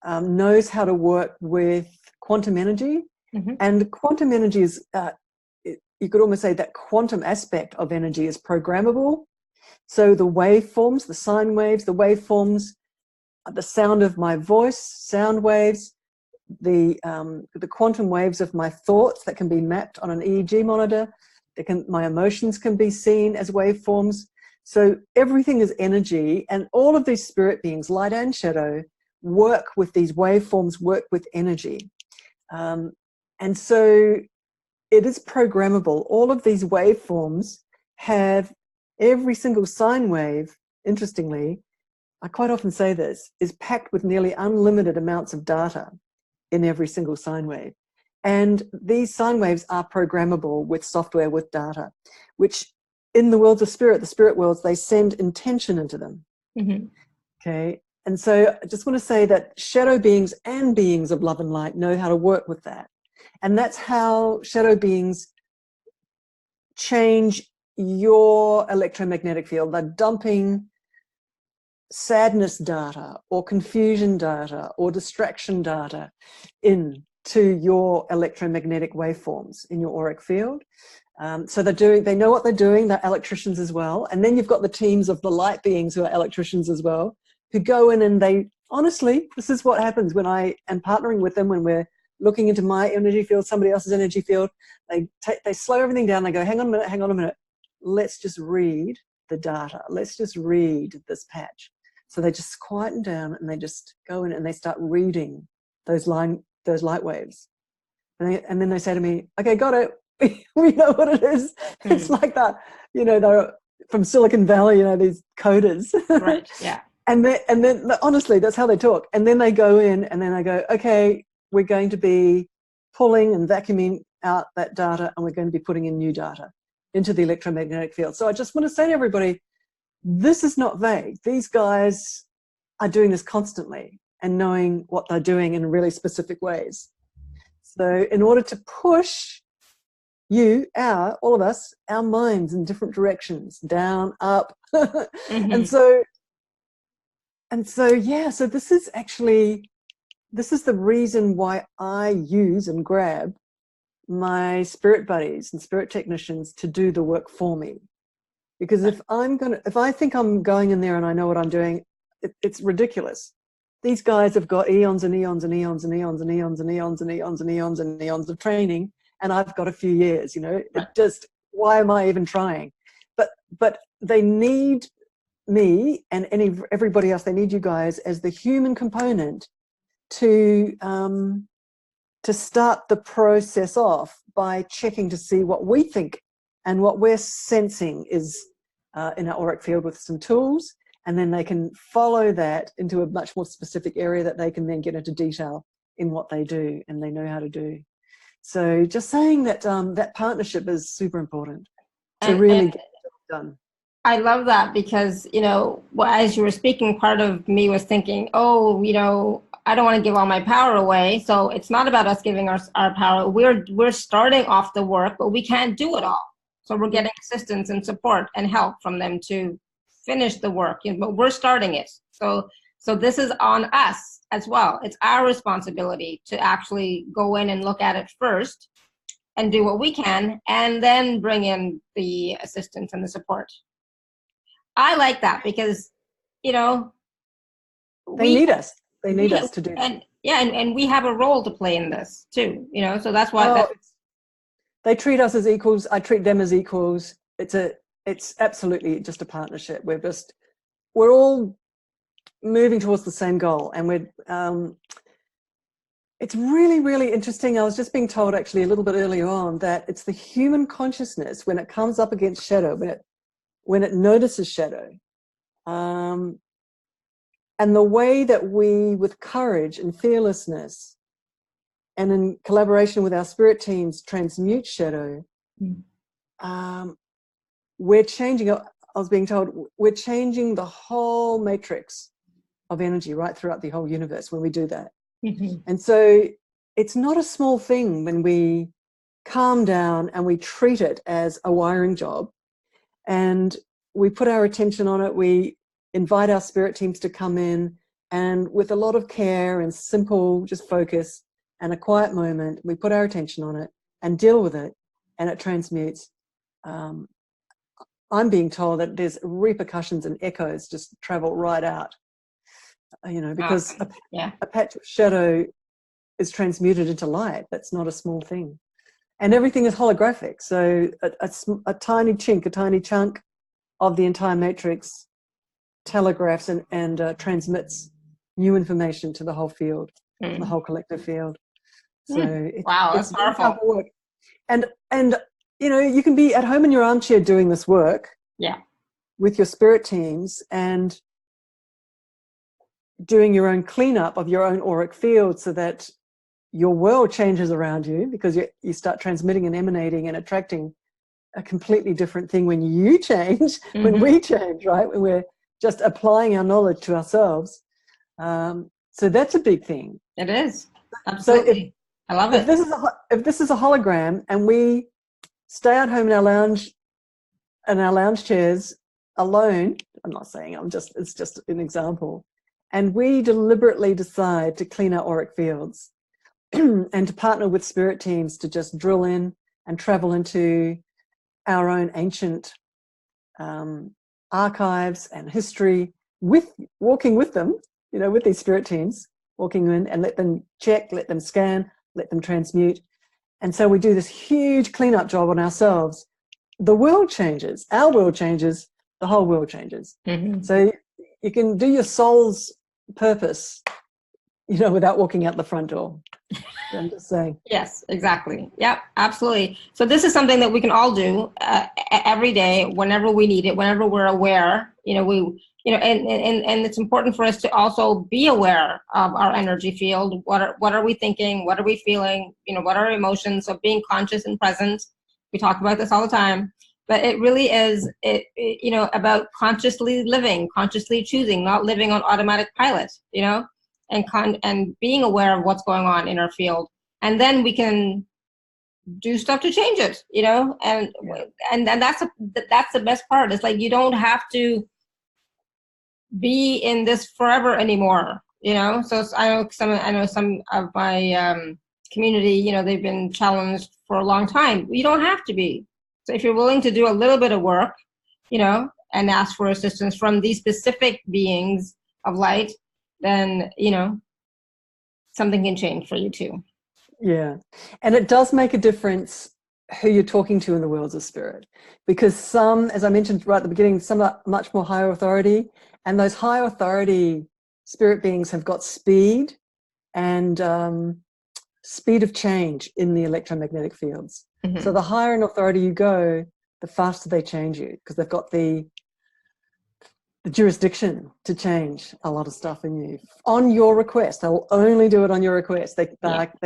knows how to work with quantum energy. And quantum energy is, you could almost say that quantum aspect of energy is programmable. So the waveforms, the sine waves, the waveforms, the sound of my voice, sound waves, the quantum waves of my thoughts that can be mapped on an EEG monitor. My emotions can be seen as waveforms. So everything is energy, and all of these spirit beings, light and shadow, work with these waveforms, work with energy. And so it is programmable. All of these waveforms have every single sine wave, interestingly, I quite often say this, is packed with nearly unlimited amounts of data in every single sine wave. And these sine waves are programmable with software, with data, which in the worlds of spirit, the spirit worlds, they send intention into them. Okay. And so I just want to say that shadow beings and beings of love and light know how to work with that. And that's how shadow beings change your electromagnetic field. They're dumping sadness data or confusion data or distraction data into your electromagnetic waveforms in your auric field. So they know what they're doing. They're electricians as well. And then you've got the teams of the light beings who are electricians as well, who go in and they, honestly, this is what happens when I am partnering with them, when we're looking into my energy field, somebody else's energy field. They slow everything down. They go, hang on a minute. Let's just read the data. Let's just read this patch. So they just quieten down and they just go in and they start reading those those light waves. And then they say to me, okay, got it. We know what it is. It's like that, they're from Silicon Valley, these coders. Right, yeah. And then honestly, that's how they talk. And then they go in and then they go, okay, we're going to be pulling and vacuuming out that data, and we're going to be putting in new data into the electromagnetic field. So I just want to say to everybody, this is not vague. These guys are doing this constantly and knowing what they're doing in really specific ways. So in order to push all of us, our minds in different directions, down, up. And so this is the reason why I use and grab my spirit buddies and spirit technicians to do the work for me. Because if I think I'm going in there and I know what I'm doing, it's ridiculous. These guys have got eons and eons and eons and eons and eons and eons and eons and eons and eons of training, and I've got a few years, why am I even trying? But they need me and everybody else. They need you guys as the human component to start the process off by checking to see what we think and what we're sensing is in our auric field with some tools, and then they can follow that into a much more specific area that they can then get into detail in what they do and they know how to do. So just saying that that partnership is super important to really get it done. I love that because, as you were speaking, part of me was thinking, I don't want to give all my power away. So it's not about us giving our power. We're starting off the work, but we can't do it all. So we're getting assistance and support and help from them to finish the work, but we're starting it. So this is on us as well. It's our responsibility to actually go in and look at it first and do what we can, and then bring in the assistance and the support. I like that because, they need us. They need us to do that. And we have a role to play in this too, so that's why they treat us as equals. I treat them as equals. It's absolutely just a partnership. We're all moving towards the same goal, and it's really, really interesting. I was just being told actually a little bit earlier on that it's the human consciousness when it comes up against shadow, when it notices shadow, and the way that we, with courage and fearlessness and in collaboration with our spirit teams, transmute shadow, we're changing, I was being told, we're changing the whole matrix of energy right throughout the whole universe when we do that. And so it's not a small thing when we calm down and we treat it as a wiring job, and we put our attention on it. We invite our spirit teams to come in, and with a lot of care and simple just focus and a quiet moment, we put our attention on it and deal with it, and it transmutes. I'm being told that there's repercussions and echoes just travel right out, because a patch of shadow is transmuted into light. That's not a small thing. And everything is holographic. So a tiny chink, a tiny chunk of the entire matrix telegraphs and transmits new information to the whole field, the whole collective field. So that's powerful. Work. And you can be at home in your armchair doing this work with your spirit teams and doing your own cleanup of your own auric field so that your world changes around you, because you start transmitting and emanating and attracting a completely different thing when you change, when we change, right? When we're just applying our knowledge to ourselves. So that's a big thing. It is. Absolutely. I love it. If this is a hologram and we stay at home in our lounge chairs alone, I'm not saying it's just an example, and we deliberately decide to clean our auric fields and to partner with spirit teams to just drill in and travel into our own ancient archives and history, walking with them, with these spirit teams, walking in and let them check, let them scan, let them transmute. And so we do this huge cleanup job on ourselves. The world changes, our world changes, the whole world changes. So you can do your soul's purpose without walking out the front door. I'm just saying. Yes, exactly. Yep, absolutely. So this is something that we can all do every day, whenever we need it, whenever we're aware. And it's important for us to also be aware of our energy field. What are we thinking? What are we feeling? What are our emotions? So being conscious and present. We talk about this all the time, but it really is about consciously living, consciously choosing, not living on automatic pilot. And being aware of what's going on in our field, and then we can do stuff to change it, and that's the best part. It's like you don't have to be in this forever anymore, so I know some of my community, they've been challenged for a long time. You don't have to be. So if you're willing to do a little bit of work, and ask for assistance from these specific beings of light, then something can change for you too. Yeah. And it does make a difference who you're talking to in the worlds of spirit, because some, as I mentioned right at the beginning, some are much more higher authority, and those high authority spirit beings have got speed and speed of change in the electromagnetic fields. Mm-hmm. So the higher in authority you go, the faster they change you, because they've got the jurisdiction to change a lot of stuff in you on your request. They'll only do it on your request. They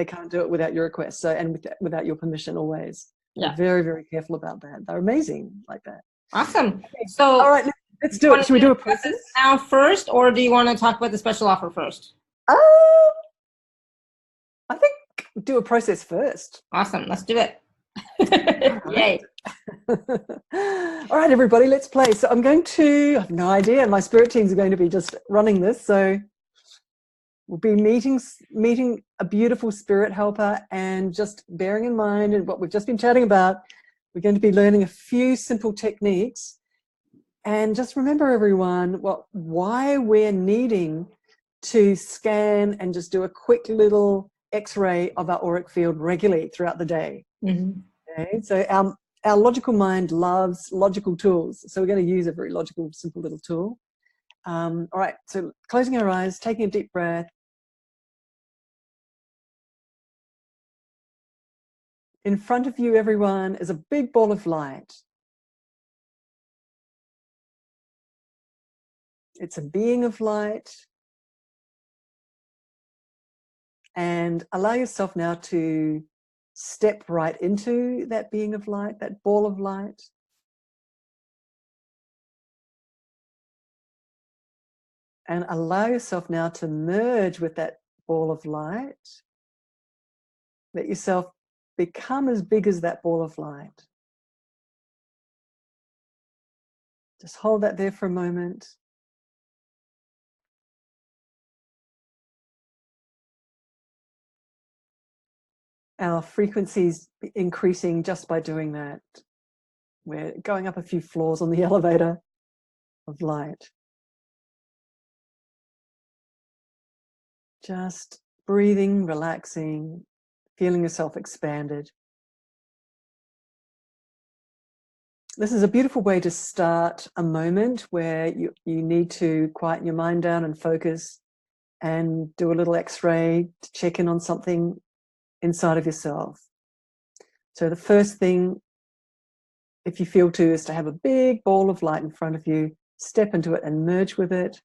can't do it without your request. So, and without your permission always. Yeah. They're very, very careful about that. They're amazing like that. Awesome. So all right, let's do it. Should we do a process now first, or do you want to talk about the special offer first? I think do a process first. Awesome. Let's do it. Yay. All right, everybody, let's play. So I have no idea. My spirit teams are going to be just running this. So we'll be meeting a beautiful spirit helper, and just bearing in mind and what we've just been chatting about, we're going to be learning a few simple techniques. And just remember, everyone, why we're needing to scan and just do a quick little X-ray of our auric field regularly throughout the day. Mm-hmm. Okay, so our logical mind loves logical tools. So we're going to use a very logical, simple little tool. All right, so closing our eyes, taking a deep breath. In front of you, everyone, is a big ball of light. It's a being of light. And allow yourself now to step right into that being of light, that ball of light. And allow yourself now to merge with that ball of light. Let yourself become as big as that ball of light. Just hold that there for a moment. Our frequency's increasing just by doing that. We're going up a few floors on the elevator of light. Just breathing, relaxing, feeling yourself expanded. This is a beautiful way to start a moment where you need to quieten your mind down and focus and do a little X-ray to check in on something inside of yourself. So the first thing, if you feel to, is to have a big ball of light in front of you, step into it and merge with it.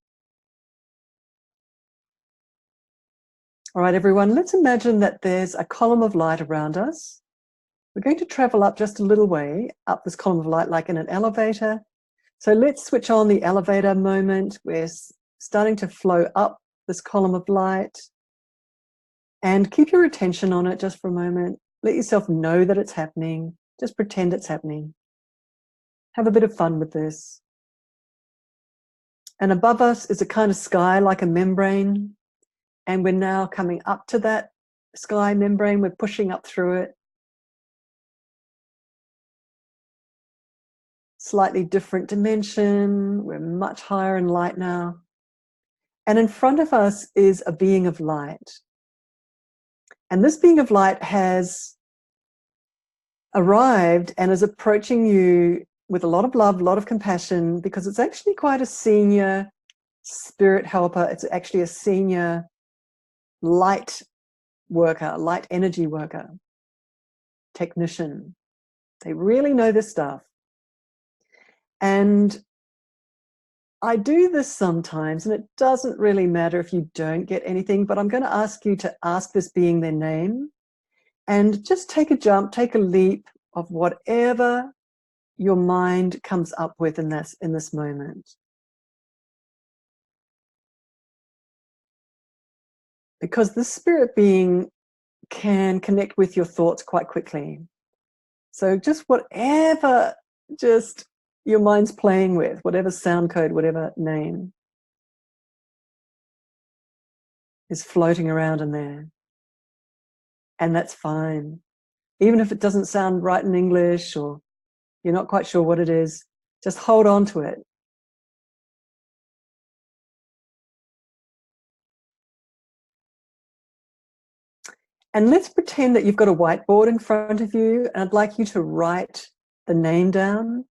All right, everyone, let's imagine that there's a column of light around us. We're going to travel up just a little way up this column of light, like in an elevator. So let's switch on the elevator moment. We're starting to flow up this column of light, and keep your attention on it just for a moment. Let yourself know that it's happening. Just pretend it's happening. Have a bit of fun with this. And above us is a kind of sky, like a membrane. And we're now coming up to that sky membrane. We're pushing up through it. Slightly different dimension. We're much higher in light now. And in front of us is a being of light. And this being of light has arrived and is approaching you with a lot of love, a lot of compassion, because it's actually quite a senior spirit helper. It's actually a senior light worker, light energy worker, technician. They really know this stuff. And I do this sometimes, and it doesn't really matter if you don't get anything, but I'm going to ask you to ask this being their name and just take a jump, take a leap of whatever your mind comes up with in this moment. Because the spirit being can connect with your thoughts quite quickly. So just whatever just your mind's playing with, whatever sound code, whatever name is floating around in there. And that's fine. Even if it doesn't sound right in English or you're not quite sure what it is, just hold on to it. And let's pretend that you've got a whiteboard in front of you, and I'd like you to write the name down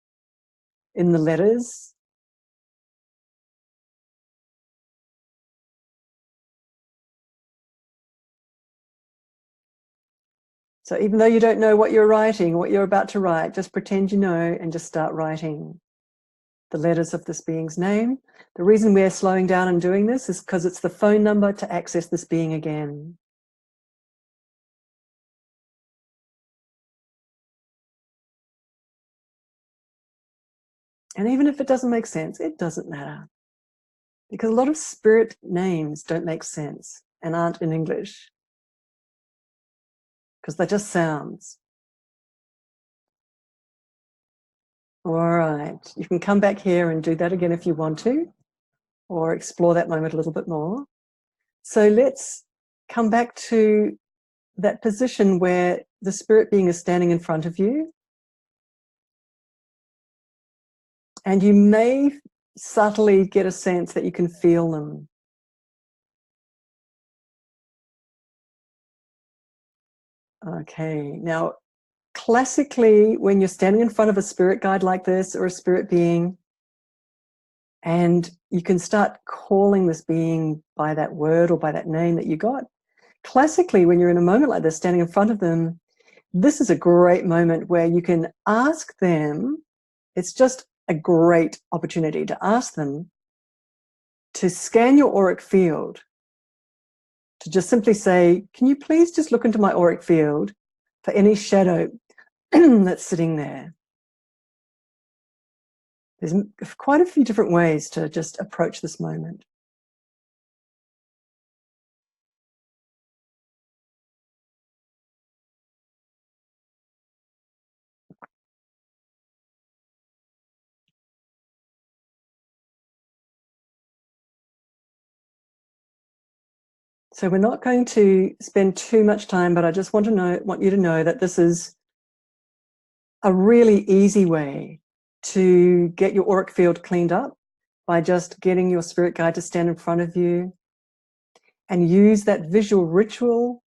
in the letters. So even though you don't know what you're writing, what you're about to write, just pretend you know and just start writing the letters of this being's name. The reason we're slowing down and doing this is because it's the phone number to access this being again. And even if it doesn't make sense, it doesn't matter. Because a lot of spirit names don't make sense and aren't in English. Because they're just sounds. All right, you can come back here and do that again if you want to, or explore that moment a little bit more. So let's come back to that position where the spirit being is standing in front of you. And you may subtly get a sense that you can feel them. Okay, now classically, when you're standing in front of a spirit guide like this or a spirit being, and you can start calling this being by that word or by that name that you got, classically, when you're in a moment like this, standing in front of them, this is a great moment where you can ask them, it's just a great opportunity to ask them to scan your auric field, to just simply say, can you please just look into my auric field for any shadow that's sitting there? There's quite a few different ways to just approach this moment. So we're not going to spend too much time, but I just want you to know that this is a really easy way to get your auric field cleaned up by just getting your spirit guide to stand in front of you and use that visual ritual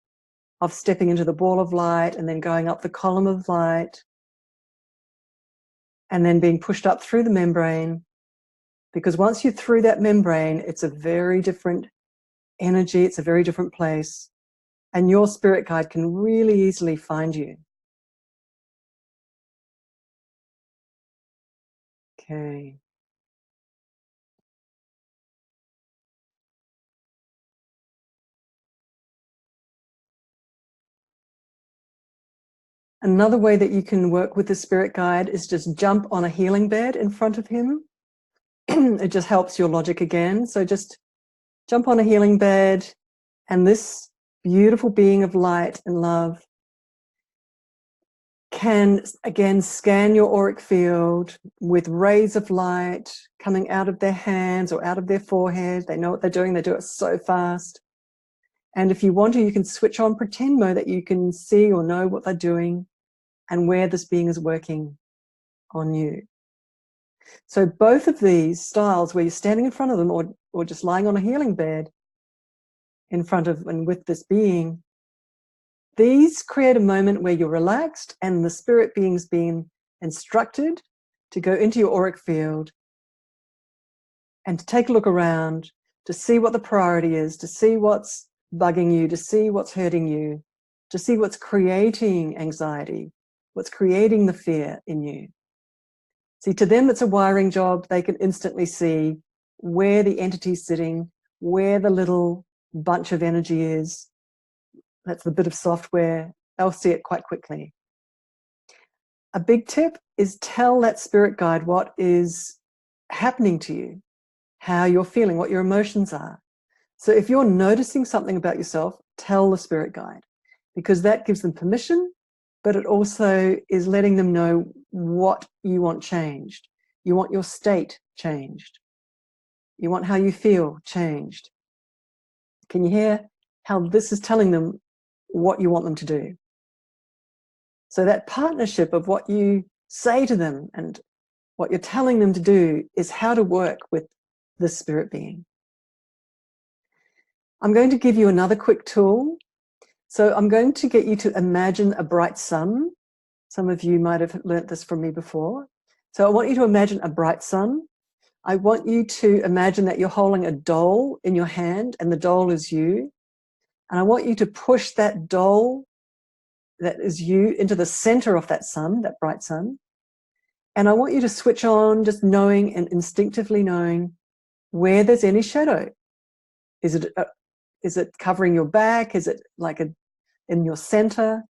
of stepping into the ball of light and then going up the column of light and then being pushed up through the membrane. Because once you're through that membrane, it's a very different energy, it's a very different place, and your spirit guide can really easily find you. Okay. Another way that you can work with the spirit guide is just jump on a healing bed in front of him. It just helps your logic again. So just jump on a healing bed, and this beautiful being of light and love can again scan your auric field with rays of light coming out of their hands or out of their forehead. They know what they're doing. They do it so fast. And if you want to, you can switch on pretend mode that you can see or know what they're doing and where this being is working on you. So both of these styles, where you're standing in front of them or just lying on a healing bed in front of and with this being, these create a moment where you're relaxed and the spirit being's being instructed to go into your auric field and to take a look around, to see what the priority is, to see what's bugging you, to see what's hurting you, to see what's creating anxiety, what's creating the fear in you. See, to them, it's a wiring job. They can instantly see where the entity's sitting, where the little bunch of energy is. That's the bit of software. They'll see it quite quickly. A big tip is tell that spirit guide what is happening to you, how you're feeling, what your emotions are. So if you're noticing something about yourself, tell the spirit guide, because that gives them permission, but it also is letting them know what you want changed. You want your state changed. You want how you feel changed. Can you hear how this is telling them what you want them to do? So that partnership of what you say to them and what you're telling them to do is how to work with the spirit being. I'm going to give you another quick tool. So I'm going to get you to imagine a bright sun. Some of you might have learnt this from me before. So I want you to imagine a bright sun. I want you to imagine that you're holding a doll in your hand and the doll is you. And I want you to push that doll that is you into the center of that sun, that bright sun. And I want you to switch on just knowing and instinctively knowing where there's any shadow. Is it covering your back? Is it like in your center?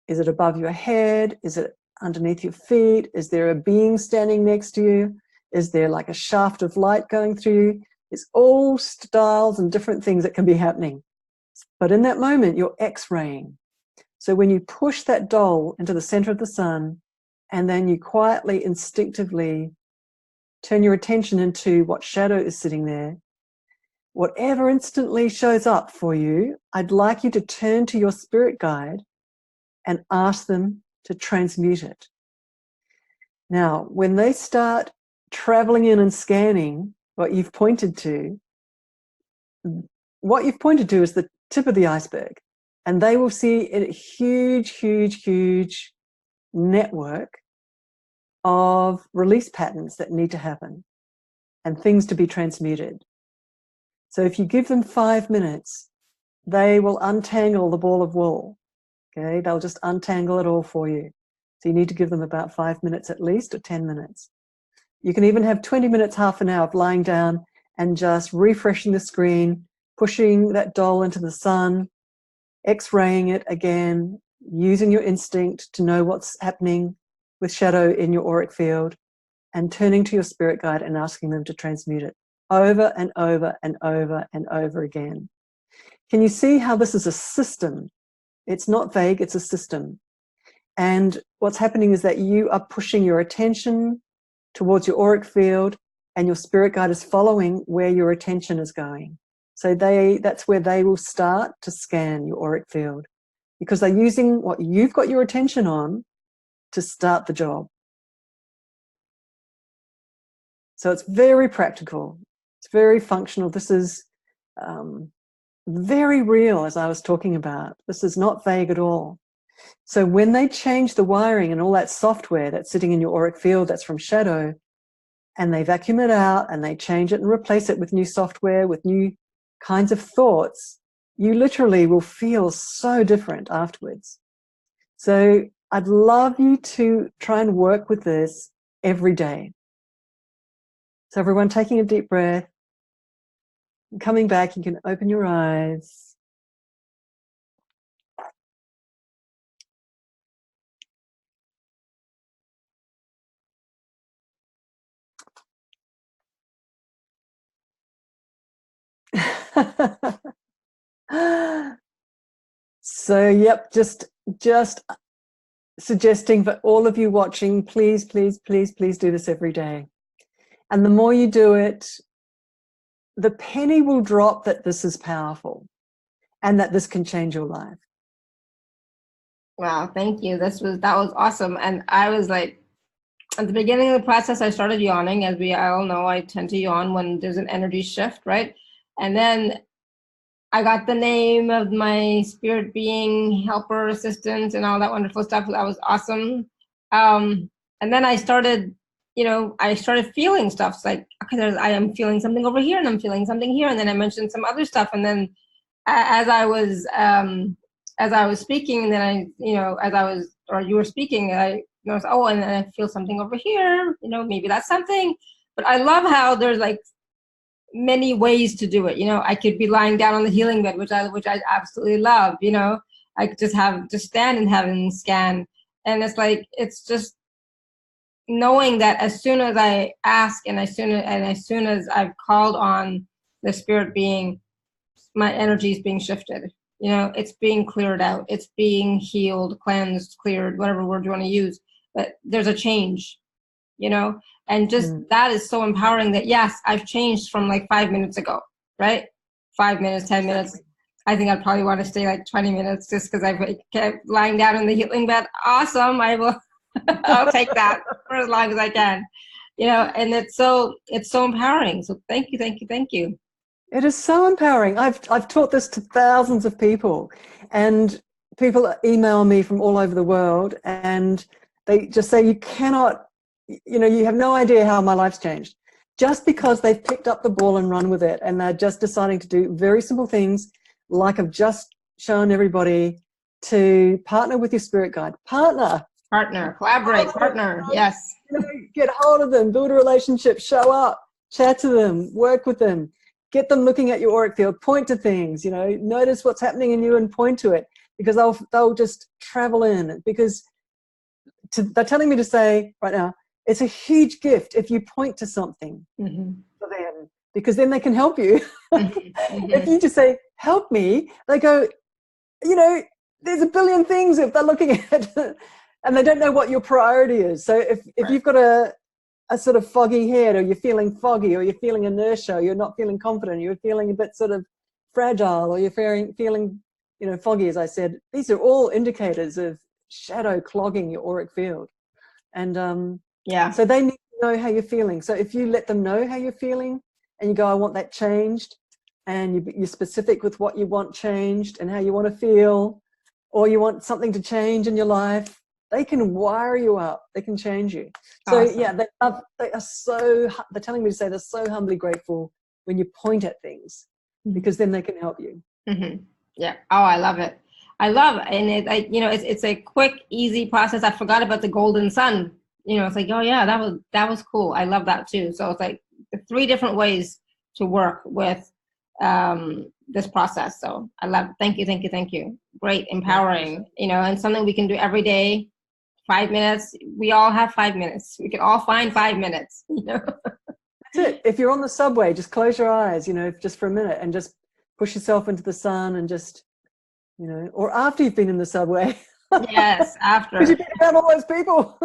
Is it above your head? Is it underneath your feet? Is there a being standing next to you? Is there like a shaft of light going through you? It's all styles and different things that can be happening. But in that moment, you're X-raying. So when you push that doll into the center of the sun, and then you quietly, instinctively turn your attention into what shadow is sitting there, whatever instantly shows up for you, I'd like you to turn to your spirit guide and ask them to transmute it. Now, when they start traveling in and scanning what you've pointed to is the tip of the iceberg. And they will see a huge, huge, huge network of release patterns that need to happen and things to be transmuted. So if you give them 5 minutes, they will untangle the ball of wool. Okay, they'll just untangle it all for you. So you need to give them about 5 minutes at least, or 10 minutes. You can even have 20 minutes, half an hour of lying down and just refreshing the screen, pushing that doll into the sun, X-raying it again, using your instinct to know what's happening with shadow in your auric field, and turning to your spirit guide and asking them to transmute it over and over and over and over again. Can you see how this is a system? It's not vague, it's a system. And what's happening is that you are pushing your attention towards your auric field, and your spirit guide is following where your attention is going. So that's where they will start to scan your auric field, because they're using what you've got your attention on to start the job. So it's very practical. It's very functional. This is very real, as I was talking about. This is not vague at all. So when they change the wiring and all that software that's sitting in your auric field that's from shadow, and they vacuum it out and they change it and replace it with new software, with new kinds of thoughts, you literally will feel so different afterwards. So I'd love you to try and work with this every day. So everyone, taking a deep breath, and coming back, you can open your eyes. So, yep, just suggesting for all of you watching, please, please, please, please do this every day. And the more you do it, the penny will drop that this is powerful and that this can change your life. Wow, thank you. That was awesome. And I was like, at the beginning of the process, I started yawning. As we all know, I tend to yawn when there's an energy shift, right? And then I got the name of my spirit being, helper, assistant, and all that wonderful stuff. That was awesome. And then I started, I started feeling stuff. It's like, okay, I am feeling something over here, and I'm feeling something here. And then I mentioned some other stuff. And then as I was speaking, and then I, you know, or you were speaking, I noticed, oh, and then I feel something over here, you know, maybe that's something. But I love how there's like many ways to do it. You know, I could be lying down on the healing bed, which I absolutely love. You know, I could just stand in heaven and scan, and it's like, it's just knowing that as soon as I ask, and as soon as I've called on the spirit being, my energy is being shifted. You know, it's being cleared out. It's being healed, cleansed, cleared, whatever word you want to use. But there's a change, you know, and just that is so empowering that, yes, I've changed from like 5 minutes ago, right? 5 minutes, 10 minutes. I think I'd probably want to stay like 20 minutes just because I've kept lying down in the healing bed. Awesome. I will, I'll take that for as long as I can, you know, and it's so empowering. So thank you, thank you, thank you. It is so empowering. I've taught this to thousands of people, and people email me from all over the world, and they just say, you cannot, you know, you have no idea how my life's changed, just because they've picked up the ball and run with it, and they're just deciding to do very simple things, like I've just shown everybody, to partner with your spirit guide. Partner, collaborate, partner. Yes. You know, get hold of them, build a relationship, show up, chat to them, work with them. Get them looking at your auric field, point to things, you know, notice what's happening in you and point to it, because they'll just travel in, because they're telling me to say right now, it's a huge gift if you point to something for them, because then they can help you. If you just say, help me, they go, you know, there's a billion things if they're looking at and they don't know what your priority is. So if you've got a sort of foggy head, or you're feeling foggy, or you're feeling inertia, or you're not feeling confident, you're feeling a bit sort of fragile, or you're feeling, you know, foggy, as I said, these are all indicators of shadow clogging your auric field. And yeah, so they need to know how you're feeling. So if you let them know how you're feeling, and you go, I want that changed, and you're specific with what you want changed and how you want to feel, or you want something to change in your life, they can wire you up. They can change you. So awesome. yeah, they're telling me to say they're so humbly grateful when you point at things, because then they can help you. Yeah. Oh, I love it. I love it. And you know, it's a quick, easy process. I forgot about the golden sun. You know, it's like, oh yeah, that was cool. I love that too. So it's like 3 different ways to work with this process. So I love it. Thank you, thank you, thank you. Great, empowering, you know, and something we can do every day. 5 minutes. We all have 5 minutes. We can all find 5 minutes, you know. That's it. If you're on the subway, just close your eyes, you know, just for a minute, and just push yourself into the sun, and just, you know, or after you've been in the subway. Yes, after. Because you've been around all those people.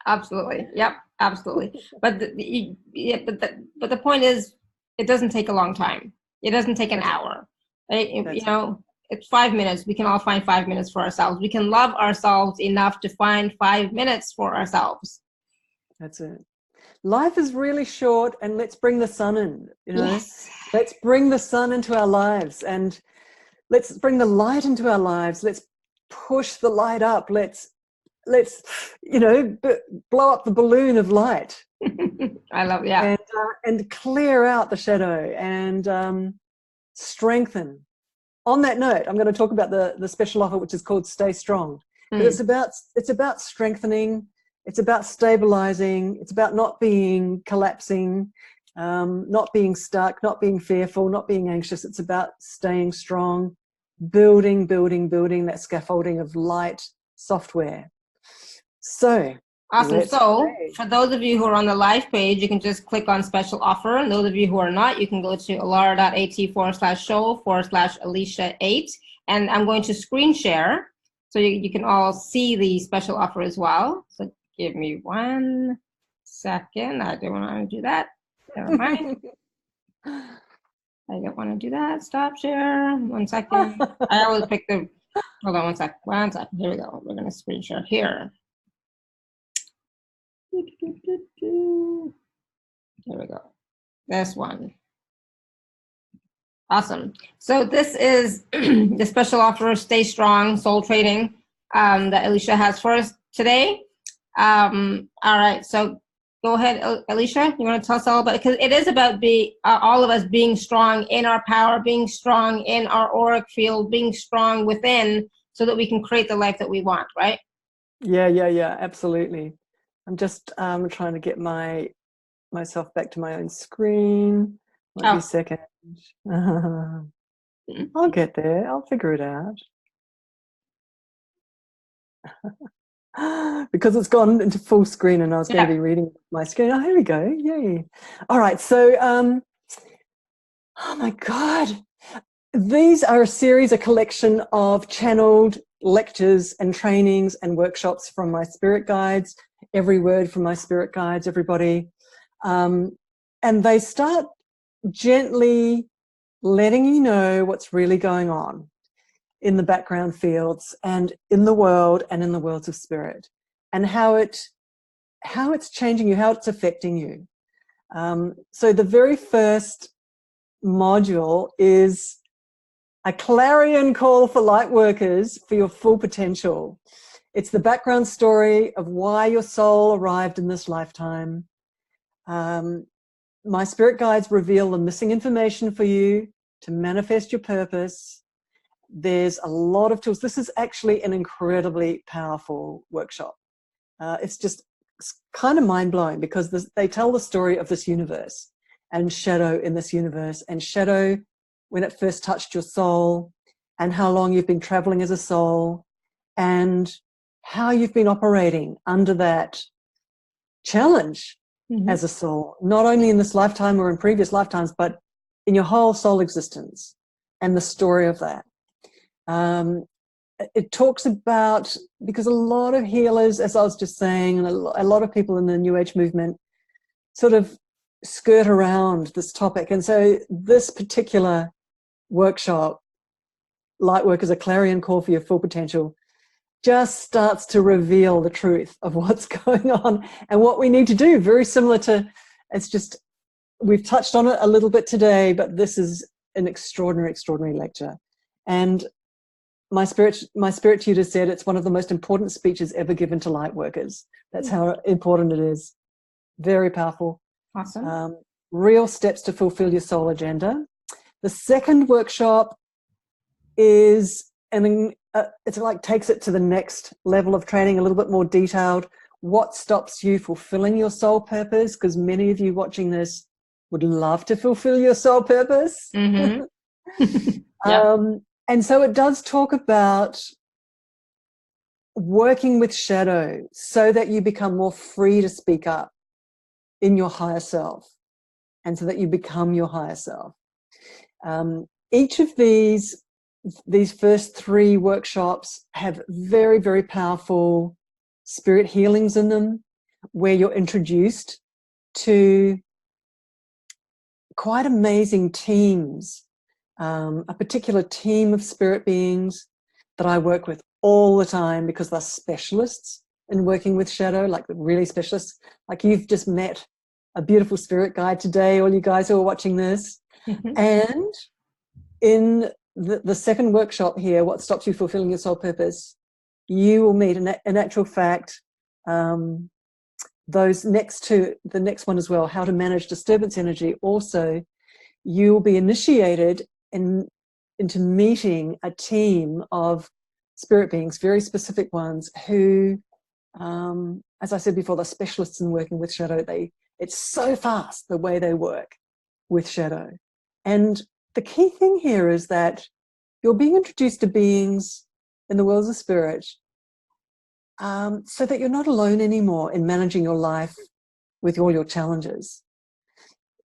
Absolutely. Yep, absolutely. But but the point is, it doesn't take a long time. It doesn't take an hour. Right? You know, it's 5 minutes. We can all find 5 minutes for ourselves. We can love ourselves enough to find 5 minutes for ourselves. That's it. Life is really short, and let's bring the sun in, you know. Yes. Let's bring the sun into our lives, and let's bring the light into our lives. Let's push the light up. Let's you know, blow up the balloon of light. I love, yeah. And clear out the shadow, and strengthen. On that note, I'm going to talk about the special offer, which is called Stay Strong. But it's about strengthening. It's about stabilizing. It's about not being collapsing, not being stuck, not being fearful, not being anxious. It's about staying strong, building that scaffolding of light software. So awesome. So for those of you who are on the live page, you can just click on special offer. And those of you who are not, you can go to alara.at/show/Alicia8. And I'm going to screen share so you can all see the special offer as well. So give me 1 second. I don't want to do that. Never mind. I don't want to do that. Stop share. 1 second. I always pick the, hold on 1 second. 1 second. Here we go. We're going to screen share here. There we go. This one. Awesome. So this is the special offer, Stay Strong Soul Trading, that Alicia has for us today. All right. So Go ahead, Alicia. You want to tell us all about it? Because it is about all of us being strong in our power, being strong in our auric field, being strong within, so that we can create the life that we want, right? Yeah, absolutely. I'm just trying to get myself back to my own screen. Might be a second. I'll get there. I'll figure it out. Because it's gone into full screen and I was going to be reading my screen. Oh, here we go. Yay. All right. So, oh my God. These are a collection of channeled lectures and trainings and workshops from my spirit guides, every word from my spirit guides, everybody. And they start gently letting you know what's really going on in the background fields and in the world and in the worlds of spirit, and how it's changing you, how it's affecting you. So the very first module is a clarion call for light workers for your full potential. It's the background story of why your soul arrived in this lifetime. My spirit guides reveal the missing information for you to manifest your purpose. There's a lot of tools. This is actually an incredibly powerful workshop. It's kind of mind-blowing because they tell the story of this universe and shadow in this universe, and shadow when it first touched your soul, and how long you've been traveling as a soul, and how you've been operating under that challenge as a soul, not only in this lifetime or in previous lifetimes, but in your whole soul existence, and the story of that. It talks about, because a lot of healers, as I was just saying, and a lot of people in the New Age movement sort of skirt around this topic. And so this particular workshop, Lightwork as a Clarion Call for Your Full Potential, just starts to reveal the truth of what's going on and what we need to do. Very similar to, we've touched on it a little bit today, but this is an extraordinary lecture. And my spirit tutor said it's one of the most important speeches ever given to light workers. That's how important it is. Very powerful. Awesome. Real steps to fulfill your soul agenda. The second workshop is, it's like takes it to the next level of training, a little bit more detailed. What stops you fulfilling your soul purpose? Because many of you watching this would love to fulfill your soul purpose. And so it does talk about working with shadow so that you become more free to speak up in your higher self, and so that you become your higher self. Each of these first three workshops have very, very powerful spirit healings in them, where you're introduced to quite amazing teams, a particular team of spirit beings that I work with all the time, because they're specialists in working with shadow, like really specialists. Like you've just met a beautiful spirit guide today, all you guys who are watching this. And in the second workshop here, What Stops You Fulfilling Your Soul Purpose, you will meet, in actual fact, those next to the next one as well, How to Manage Disturbance Energy. Also, you will be initiated into meeting a team of spirit beings, very specific ones, who, as I said before, they're specialists in working with shadow. It's so fast the way they work with shadow. And the key thing here is that you're being introduced to beings in the worlds of spirit, so that you're not alone anymore in managing your life with all your challenges.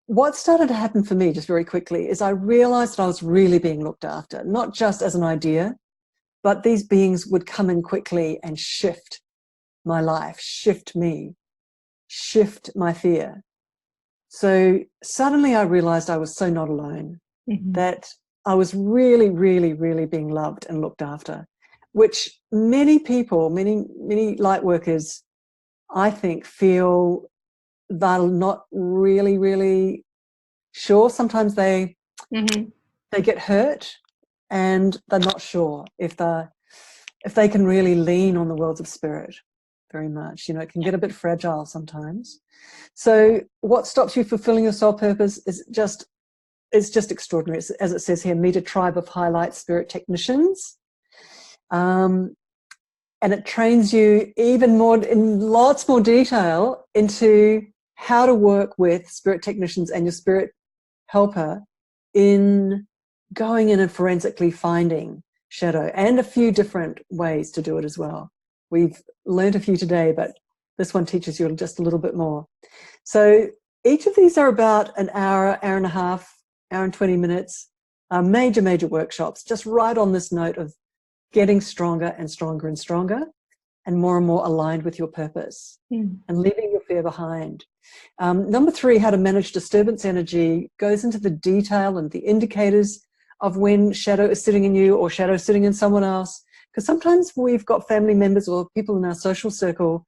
What started to happen for me, just very quickly, is I realized that I was really being looked after, not just as an idea, but these beings would come in quickly and shift my life, shift me, shift my fear. So suddenly I realized I was so not alone, that I was really, really, really being loved and looked after, which many people, many light workers, I think, feel they're not really, really sure. Sometimes they get hurt and they're not sure if they can really lean on the worlds of spirit very much. You know, it can get a bit fragile sometimes. So what stops you fulfilling your soul purpose is just extraordinary. It's, as it says here, meet a tribe of highlight spirit technicians. And it trains you even more, in lots more detail, into how to work with spirit technicians and your spirit helper in going in and forensically finding shadow, and a few different ways to do it as well. We've learned a few today, but this one teaches you just a little bit more. So each of these are about an hour, hour and a half, hour and 20 minutes, major workshops, just right on this note of getting stronger and stronger and stronger, and more aligned with your purpose, and leaving your fear behind. Number 3, how to manage disturbance energy, goes into the detail and the indicators of when shadow is sitting in you or shadow is sitting in someone else. Because sometimes we've got family members or people in our social circle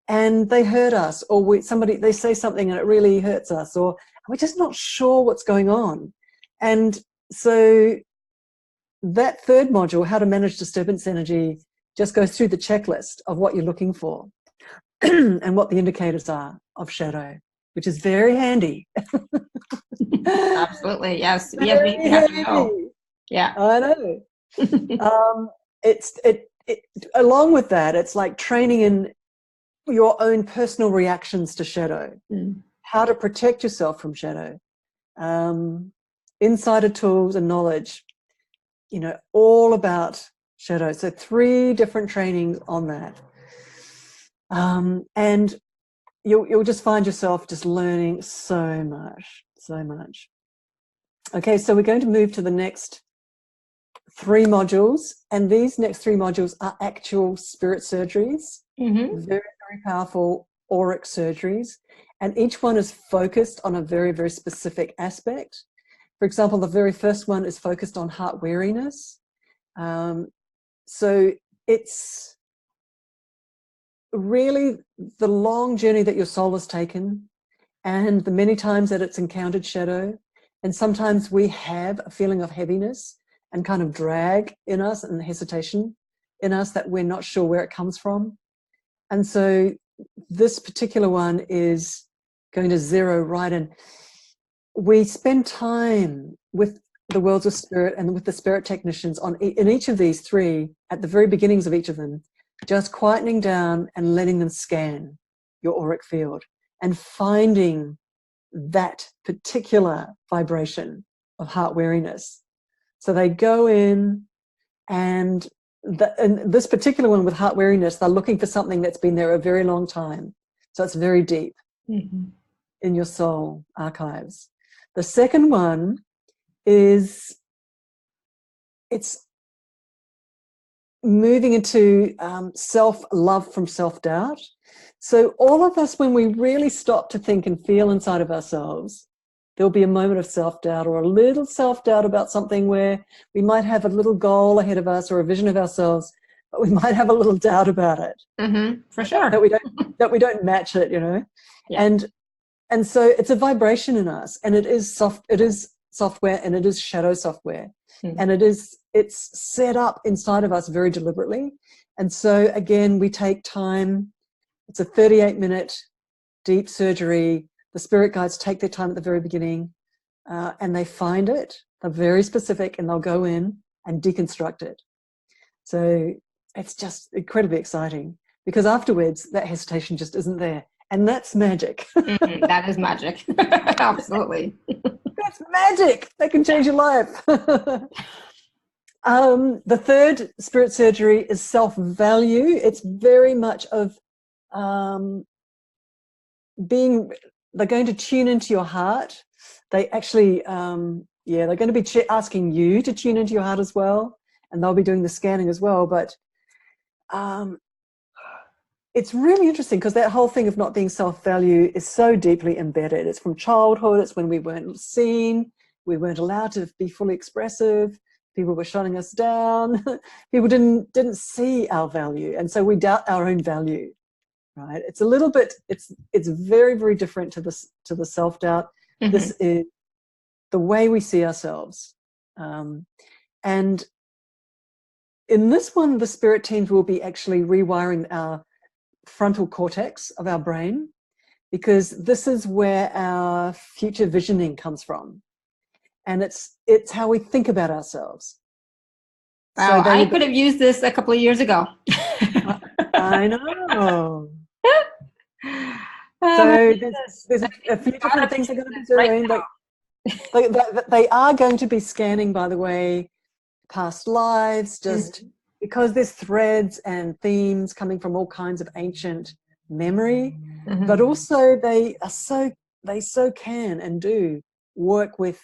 and they hurt us, or they say something and it really hurts us, or we're just not sure what's going on. And so that third module, how to manage disturbance energy, just goes through the checklist of what you're looking for and what the indicators are of shadow, which is very handy. Absolutely, yes. Very Yes, we have to know. Yeah, I know. Along with that, it's like training in your own personal reactions to shadow, how to protect yourself from shadow, insider tools and knowledge, you know, all about shadow. So 3 different trainings on that. And you'll just find yourself just learning so much. Okay, so we're going to move to the next 3 modules, and these next 3 modules are actual spirit surgeries, very powerful auric surgeries, and each one is focused on a very specific aspect. For example, the very first one is focused on heart weariness. So it's really the long journey that your soul has taken, and the many times that it's encountered shadow. And sometimes we have a feeling of heaviness and kind of drag in us and hesitation in us that we're not sure where it comes from. And so this particular one is going to zero right in. We spend time with the worlds of spirit and with the spirit technicians in each of these 3, at the very beginnings of each of them, just quietening down and letting them scan your auric field and finding that particular vibration of heart weariness. So they go in, and this particular one with heart weariness, they're looking for something that's been there a very long time. So it's very deep in your soul archives. The second one is, it's moving into self-love from self-doubt. So all of us, when we really stop to think and feel inside of ourselves, there'll be a moment of self-doubt, or a little self-doubt about something where we might have a little goal ahead of us or a vision of ourselves, but we might have a little doubt about it. For sure. That we don't match it, you know. Yeah. And so it's a vibration in us, and it is software, and it is shadow software. And it's set up inside of us very deliberately. And so again, we take time. It's a 38-minute deep surgery. The spirit guides take their time at the very beginning, and they find it. They're very specific, and they'll go in and deconstruct it. So it's just incredibly exciting, because afterwards that hesitation just isn't there. And that's magic. That is magic. Absolutely. That's magic. That can change your life. The third spirit surgery is self-value. It's very much of they're going to tune into your heart. They actually, they're going to be asking you to tune into your heart as well. And they'll be doing the scanning as well. But it's really interesting, because that whole thing of not being self-value is so deeply embedded. It's from childhood. It's when we weren't seen. We weren't allowed to be fully expressive. People were shutting us down. People didn't see our value. And so we doubt our own value, right? It's a little bit, it's very different to the self-doubt. This is the way we see ourselves. And in this one, the spirit teams will be actually rewiring our frontal cortex of our brain, because this is where our future visioning comes from. And it's how we think about ourselves. Wow, I could have used this a couple of years ago. I know. So there's a few different things they're going to be doing. They are going to be scanning, by the way, past lives, just because there's threads and themes coming from all kinds of ancient memory, but also they so can and do work with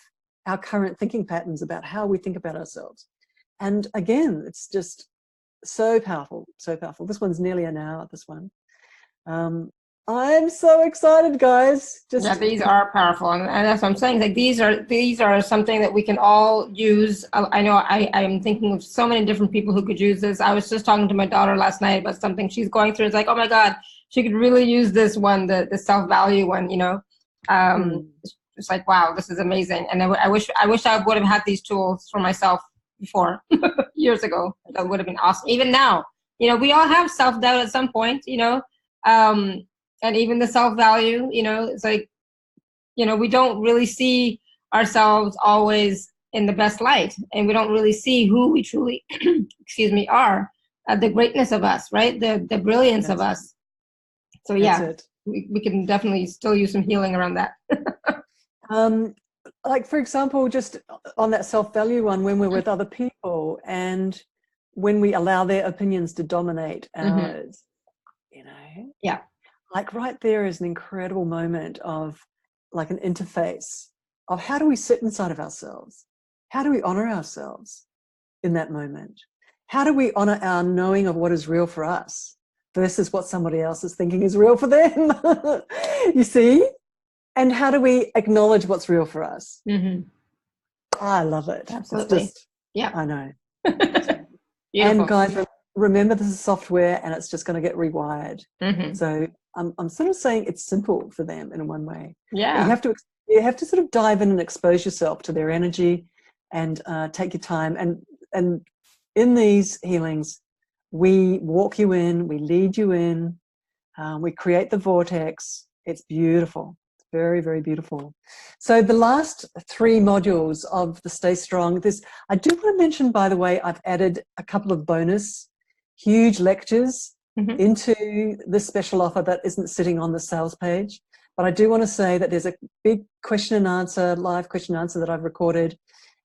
our current thinking patterns about how we think about ourselves. And again, it's just so powerful, so powerful. This one's nearly an hour, this one. I'm so excited, guys. Yeah, these are powerful, and that's what I'm saying. Like these are something that we can all use. I know I'm thinking of so many different people who could use this. I was just talking to my daughter last night about something she's going through. It's like, oh my God, she could really use this one, the self-value one. You know, it's like, wow, this is amazing. And I wish I would have had these tools for myself before years ago. That would have been awesome. Even now, you know, we all have self-doubt at some point. You know. And even the self-value, you know, it's like, you know, we don't really see ourselves always in the best light, and we don't really see who we truly, excuse me, are, the greatness of us, right? The brilliance of us. So yeah, we can definitely still use some healing around that. Like, for example, just on that self-value one, when we're with other people and when we allow their opinions to dominate ours, you know? Yeah. Like right there is an incredible moment of like an interface of how do we sit inside of ourselves? How do we honor ourselves in that moment? How do we honor our knowing of what is real for us versus what somebody else is thinking is real for them? You see? And how do we acknowledge what's real for us? I love it. Absolutely. It's just, yeah. I know. And guys, remember this is software and it's just going to get rewired. So I'm sort of saying it's simple for them in one way. Yeah. You have to sort of dive in and expose yourself to their energy and take your time. And in these healings, we walk you in, we lead you in, we create the vortex. It's beautiful. It's very, very beautiful. So the last 3 modules of the Stay Strong, I do want to mention, by the way, I've added a couple of bonus huge lectures into this special offer that isn't sitting on the sales page. But I do want to say that there's a big question and answer, live question and answer that I've recorded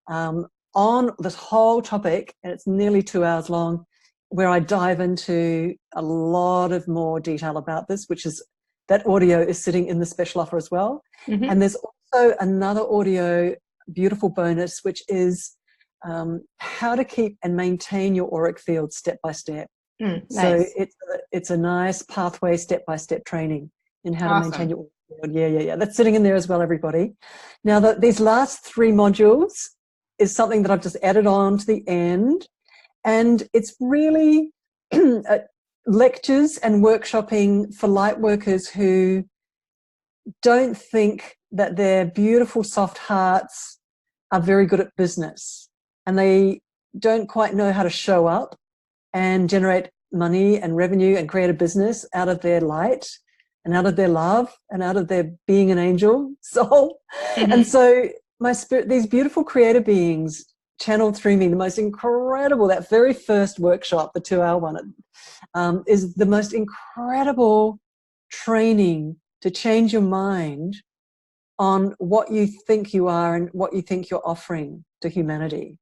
on this whole topic, and it's nearly 2 hours long, where I dive into a lot of more detail about this, which is that audio is sitting in the special offer as well. And there's also another audio beautiful bonus, which is how to keep and maintain your auric field step by step. Nice. So it's a nice pathway, step-by-step training in how to maintain your auric field. Yeah. That's sitting in there as well, everybody. Now, these last 3 modules is something that I've just added on to the end. And it's really lectures and workshopping for light workers who don't think that their beautiful soft hearts are very good at business. And they don't quite know how to show up and generate money and revenue and create a business out of their light and out of their love and out of their being an angel soul. And so my spirit, these beautiful creator beings channeled through me, the most incredible, that very first workshop, the 2-hour one, is the most incredible training to change your mind on what you think you are and what you think you're offering to humanity,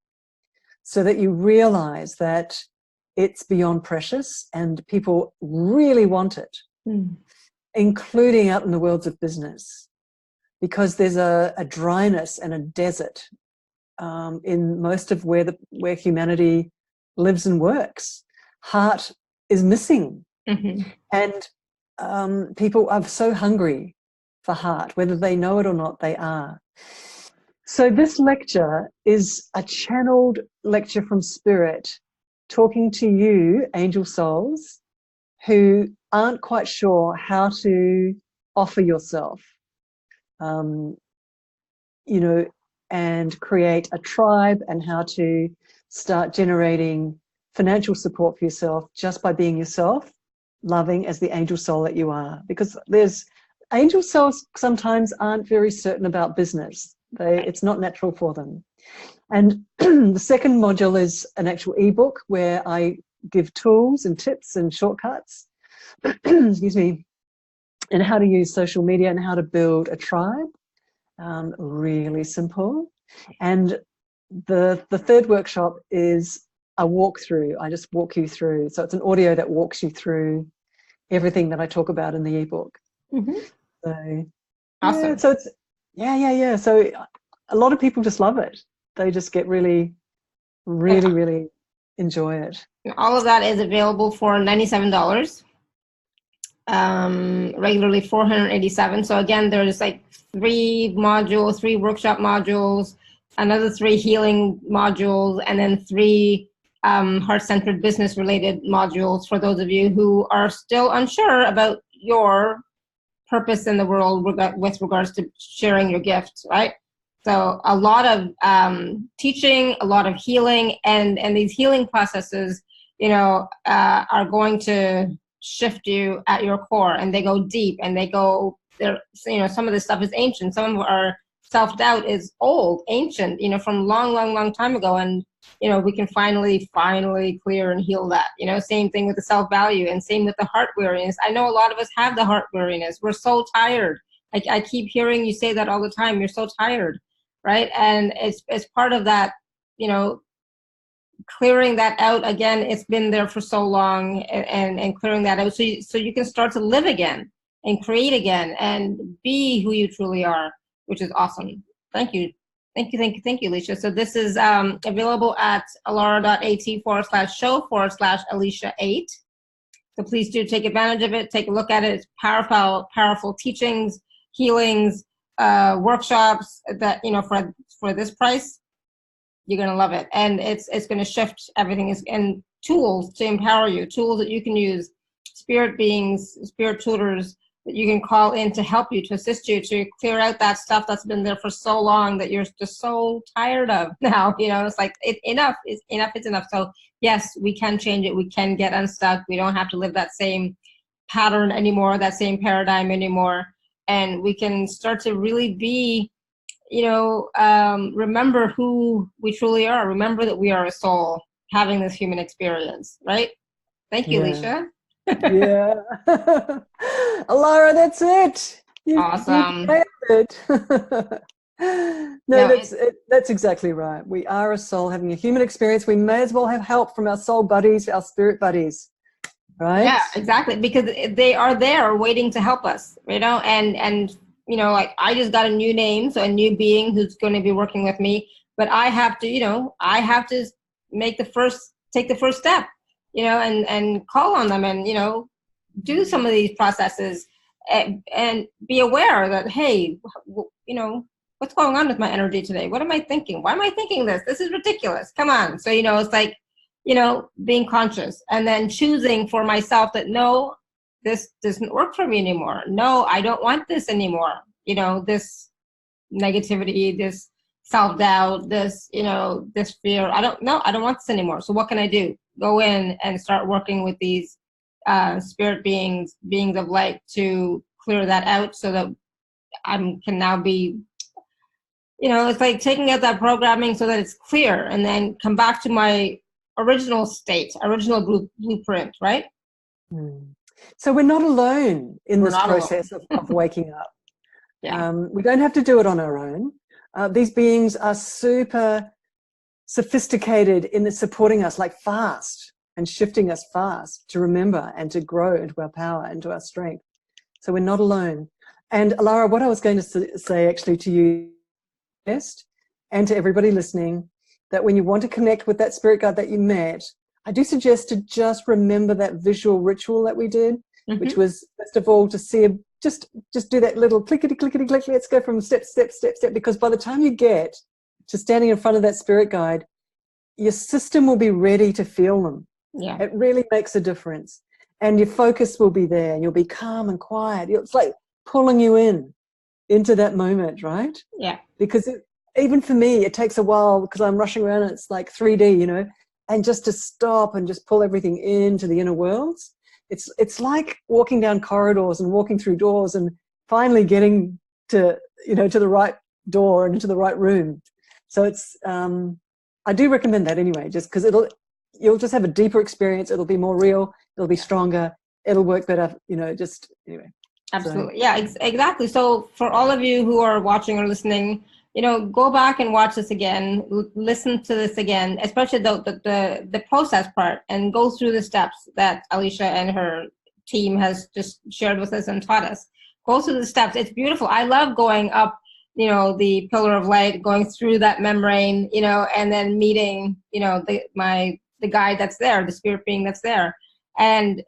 so that you realize that it's beyond precious and people really want it, including out in the worlds of business, because there's a dryness and a desert in most of where humanity lives and works. Heart is missing. And people are so hungry for heart, whether they know it or not, they are. So this lecture is a channeled lecture from Spirit, talking to you, angel souls, who aren't quite sure how to offer yourself, you know, and create a tribe, and how to start generating financial support for yourself just by being yourself loving as the angel soul that you are, because there's angel souls sometimes aren't very certain about business. It's not natural for them. And the second module is an actual ebook where I give tools and tips and shortcuts, excuse me, and how to use social media and how to build a tribe. Really simple. And the third workshop is a walkthrough. I just walk you through. So it's an audio that walks you through everything that I talk about in the ebook. Mm-hmm. So Awesome. yeah, so it's yeah. So a lot of people just love it. They just get really enjoy it. All of that is available for $97. Regularly $487. So again, there's like 3 workshop modules, another 3 healing modules, and then 3 heart-centered business-related modules for those of you who are still unsure about your purpose in the world with regards to sharing your gift, right? So a lot of teaching, a lot of healing, and these healing processes, are going to shift you at your core, and they go deep, and some of this stuff is ancient. Some of our self-doubt is old, ancient, from long time ago, and we can finally clear and heal that. Same thing with the self-value, and same with the heart weariness. I know a lot of us have the heart weariness. We're so tired. I keep hearing you say that all the time. You're so tired, right? And it's part of that, clearing that out. Again, it's been there for so long, and clearing that out so you can start to live again and create again and be who you truly are, which is awesome. Thank you, Alicia. So this is available at alara.at/show/Alicia8. So please do take advantage of it. Take a look at it. It's powerful teachings, healings, workshops that, for this price, you're going to love it. And it's going to shift everything, and tools to empower you, tools that you can use, spirit beings, spirit tutors that you can call in to help you, to assist you, to clear out that stuff that's been there for so long that you're just so tired of now. It's like enough is enough. So yes, we can change it. We can get unstuck. We don't have to live that same pattern anymore, that same paradigm anymore. And we can start to really be, remember who we truly are. Remember that we are a soul having this human experience, right? Thank you, Alicia. Yeah. Alara, that's it. Awesome. You nailed it. No, that's exactly right. We are a soul having a human experience. We may as well have help from our soul buddies, our spirit buddies, right? Yeah, exactly, because they are there waiting to help us, and like I just got a new name, so a new being who's going to be working with me, but I have to, take the first step, and call on them, and, do some of these processes, and be aware that, hey, what's going on with my energy today? What am I thinking? Why am I thinking this? This is ridiculous. Come on. So, it's like, being conscious, and then choosing for myself that, no, this doesn't work for me anymore. No, I don't want this anymore. This negativity, this self-doubt, this, this fear. I don't want this anymore. So what can I do? Go in and start working with these spirit beings of light to clear that out, so that I can now be, it's like taking out that programming so that it's clear, and then come back to my original state, original blueprint, right? So we're not alone in this process of waking up. Yeah. We don't have to do it on our own. These beings are super sophisticated in supporting us, like fast, and shifting us fast to remember and to grow into our power and to our strength. So we're not alone. And Alara, what I was going to say actually to you best, and to everybody listening, that when you want to connect with that spirit guide that you met, I do suggest to just remember that visual ritual that we did, which was, first of all, to see just do that little clickety click. Let's go from step, because by the time you get to standing in front of that spirit guide, your system will be ready to feel them. Yeah. It really makes a difference. And your focus will be there, and you'll be calm and quiet. It's like pulling you into that moment, right? Yeah. Because even for me, it takes a while, because I'm rushing around and it's like 3D, and just to stop and just pull everything into the inner worlds. it's like walking down corridors and walking through doors and finally getting to, you know, to the right door and into the right room. So it's, I do recommend that anyway, just because you'll just have a deeper experience. It'll be more real. It'll be stronger. It'll work better, you know, just anyway. Absolutely. So. Yeah, exactly. So for all of you who are watching or listening, you know, go back and watch this again, listen to this again, especially the process part, and go through the steps that Alicia and her team has just shared with us and taught us. Go through the steps. It's beautiful. I love going up, you know, the pillar of light, going through that membrane, you know, and then meeting, you know, the guide that's there, the spirit being that's there, and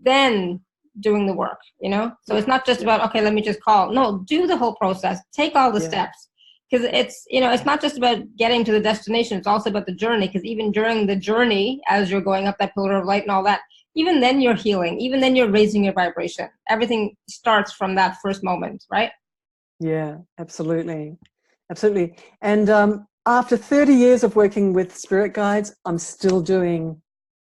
then doing the work, you know. So it's not just about, okay, let me just call. No, do the whole process. Take all the steps, because it's, you know, it's not just about getting to the destination. It's also about the journey, because even during the journey, as you're going up that pillar of light and all that, even then you're healing. Even then you're raising your vibration. Everything starts from that first moment, right? Yeah, absolutely. Absolutely. And after 30 years of working with spirit guides, I'm still doing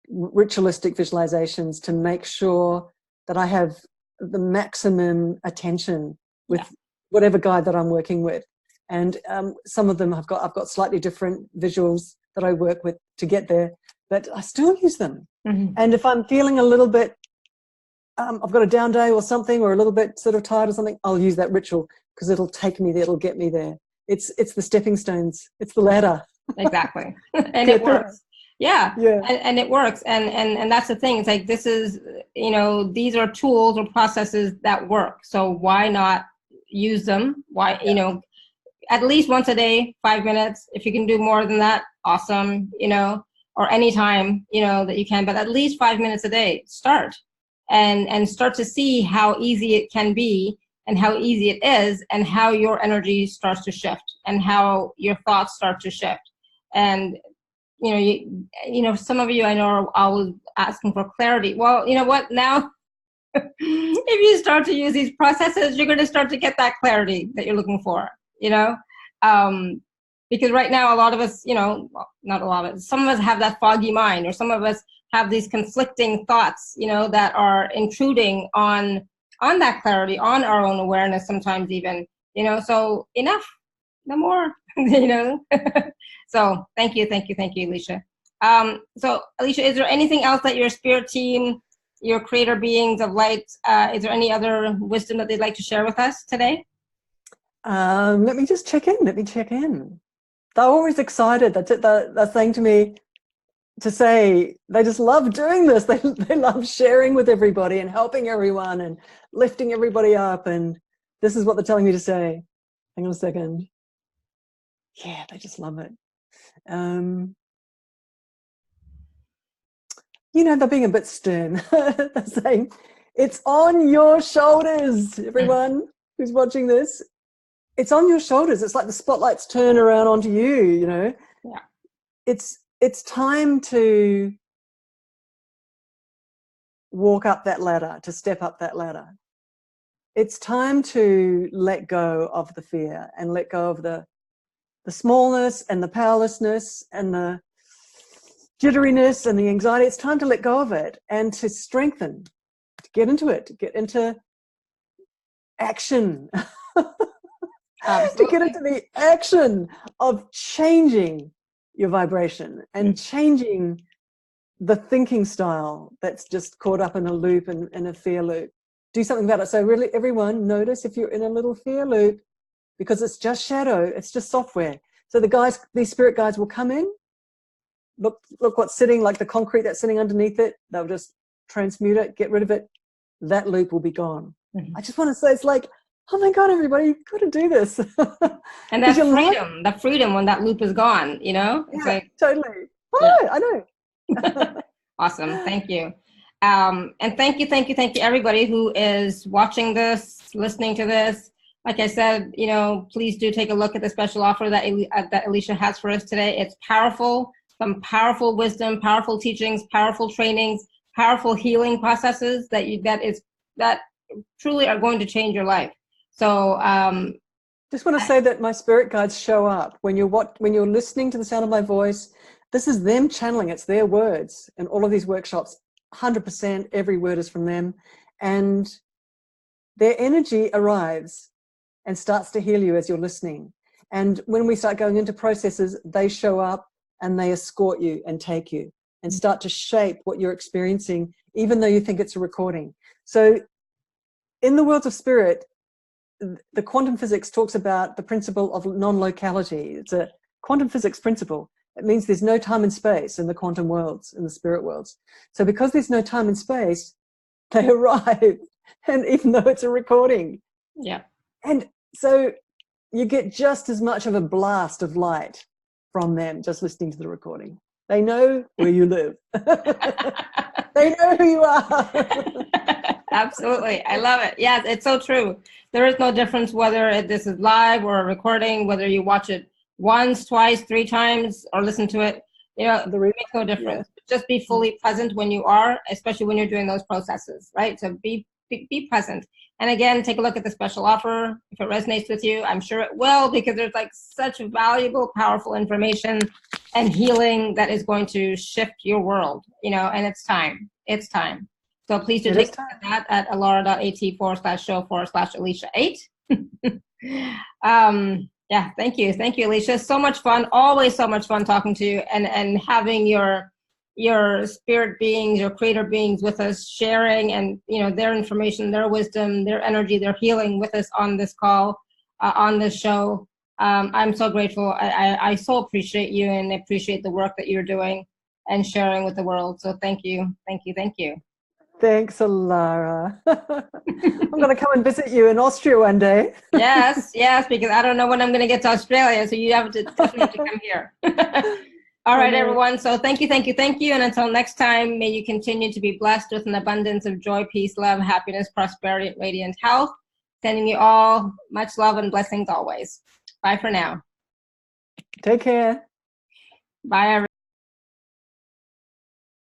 ritualistic visualizations to make sure that I have the maximum attention with whatever guide that I'm working with. And some of them I've got slightly different visuals that I work with to get there, but I still use them. Mm-hmm. And if I'm feeling a little bit, I've got a down day or something, or a little bit sort of tired or something, I'll use that ritual, because it'll take me there, it'll get me there. It's the stepping stones, it's the ladder. Exactly. And it works. Yeah. And it works. And that's the thing. It's like, this is, you know, these are tools or processes that work. So why not use them? Why, you know, at least once a day, 5 minutes. If you can do more than that, awesome, you know, or anytime, you know, that you can, but at least 5 minutes a day, start and start to see how easy it can be, and how easy it is, and how your energy starts to shift, and how your thoughts start to shift. And you know, you know, some of you I know are always asking for clarity. Well, you know what? Now, if you start to use these processes, you're going to start to get that clarity that you're looking for. You know, because right now a lot of us, you know, well, not a lot of us, some of us have that foggy mind, or some of us have these conflicting thoughts, you know, that are intruding on that clarity, on our own awareness, sometimes even, you know. So enough, no more. You know. So thank you, Alicia. So Alicia, is there anything else that your spirit team, your creator beings of light, is there any other wisdom that they'd like to share with us today? Let me just check in. They're always excited. They're saying to me to say they just love doing this. They love sharing with everybody and helping everyone and lifting everybody up. And this is what they're telling me to say. Hang on a second. Yeah, they just love it. You know, they're being a bit stern. They're saying, it's on your shoulders, everyone who's watching this. It's on your shoulders. It's like the spotlights turn around onto you, you know. Yeah. It's time to walk up that ladder, to step up that ladder. It's time to let go of the fear and let go of the smallness and the powerlessness and the jitteriness and the anxiety. It's time to let go of it and to strengthen, to get into it, to get into action. To get into the action of changing your vibration and changing the thinking style that's just caught up in a loop and in a fear loop. Do something about it. So really, everyone, notice if you're in a little fear loop, because it's just shadow, it's just software. So these spirit guides will come in, look what's sitting, like the concrete that's sitting underneath it, they'll just transmute it, get rid of it, that loop will be gone. I just want to say, it's like, oh my God, everybody, you've got to do this. And that freedom, the freedom when that loop is gone, you know? It's like, totally. Oh, I know. Awesome, thank you. And thank you everybody who is watching this, listening to this. Like I said, you know, please do take a look at the special offer that Alicia has for us today. It's powerful, some powerful wisdom, powerful teachings, powerful trainings, powerful healing processes that truly are going to change your life. So just want to say that my spirit guides show up when you're listening to the sound of my voice. This is them channeling. It's their words. And all of these workshops, 100%, every word is from them. And their energy arrives and starts to heal you as you're listening. And when we start going into processes, they show up and they escort you and take you and start to shape what you're experiencing, even though you think it's a recording. So in the worlds of spirit, the quantum physics talks about the principle of non-locality. It's a quantum physics principle. It means there's no time and space in the quantum worlds, in the spirit worlds. So because there's no time and space, they arrive, and even though it's a recording. Yeah. And so you get just as much of a blast of light from them just listening to the recording. They know where you live. They know who you are. Absolutely. I love it. Yes, it's so true. There is no difference whether this is live or a recording, whether you watch it once, twice, 3 times, or listen to it. You know, there makes no difference. Yeah. Just be fully present when you are, especially when you're doing those processes, right? So be present. And again, take a look at the special offer. If it resonates with you, I'm sure it will, because there's like such valuable, powerful information and healing that is going to shift your world, you know, and it's time. It's time. So please do take a look at that at alara.at/show/Alicia8. Yeah, thank you. Thank you, Alicia. So much fun. Always so much fun talking to you and having your spirit beings, your creator beings with us, sharing and, you know, their information, their wisdom, their energy, their healing with us on this call, on this show. I'm so grateful. I so appreciate you and appreciate the work that you're doing and sharing with the world. So thank you. Thank you. Thank you. Thanks, Alara. I'm going to come and visit you in Austria one day. Yes, yes, because I don't know when I'm going to get to Australia, so you have to definitely have to come here. All right, everyone. So thank you, thank you, thank you. And until next time, may you continue to be blessed with an abundance of joy, peace, love, happiness, prosperity, and radiant health. Sending you all much love and blessings always. Bye for now. Take care. Bye, everyone.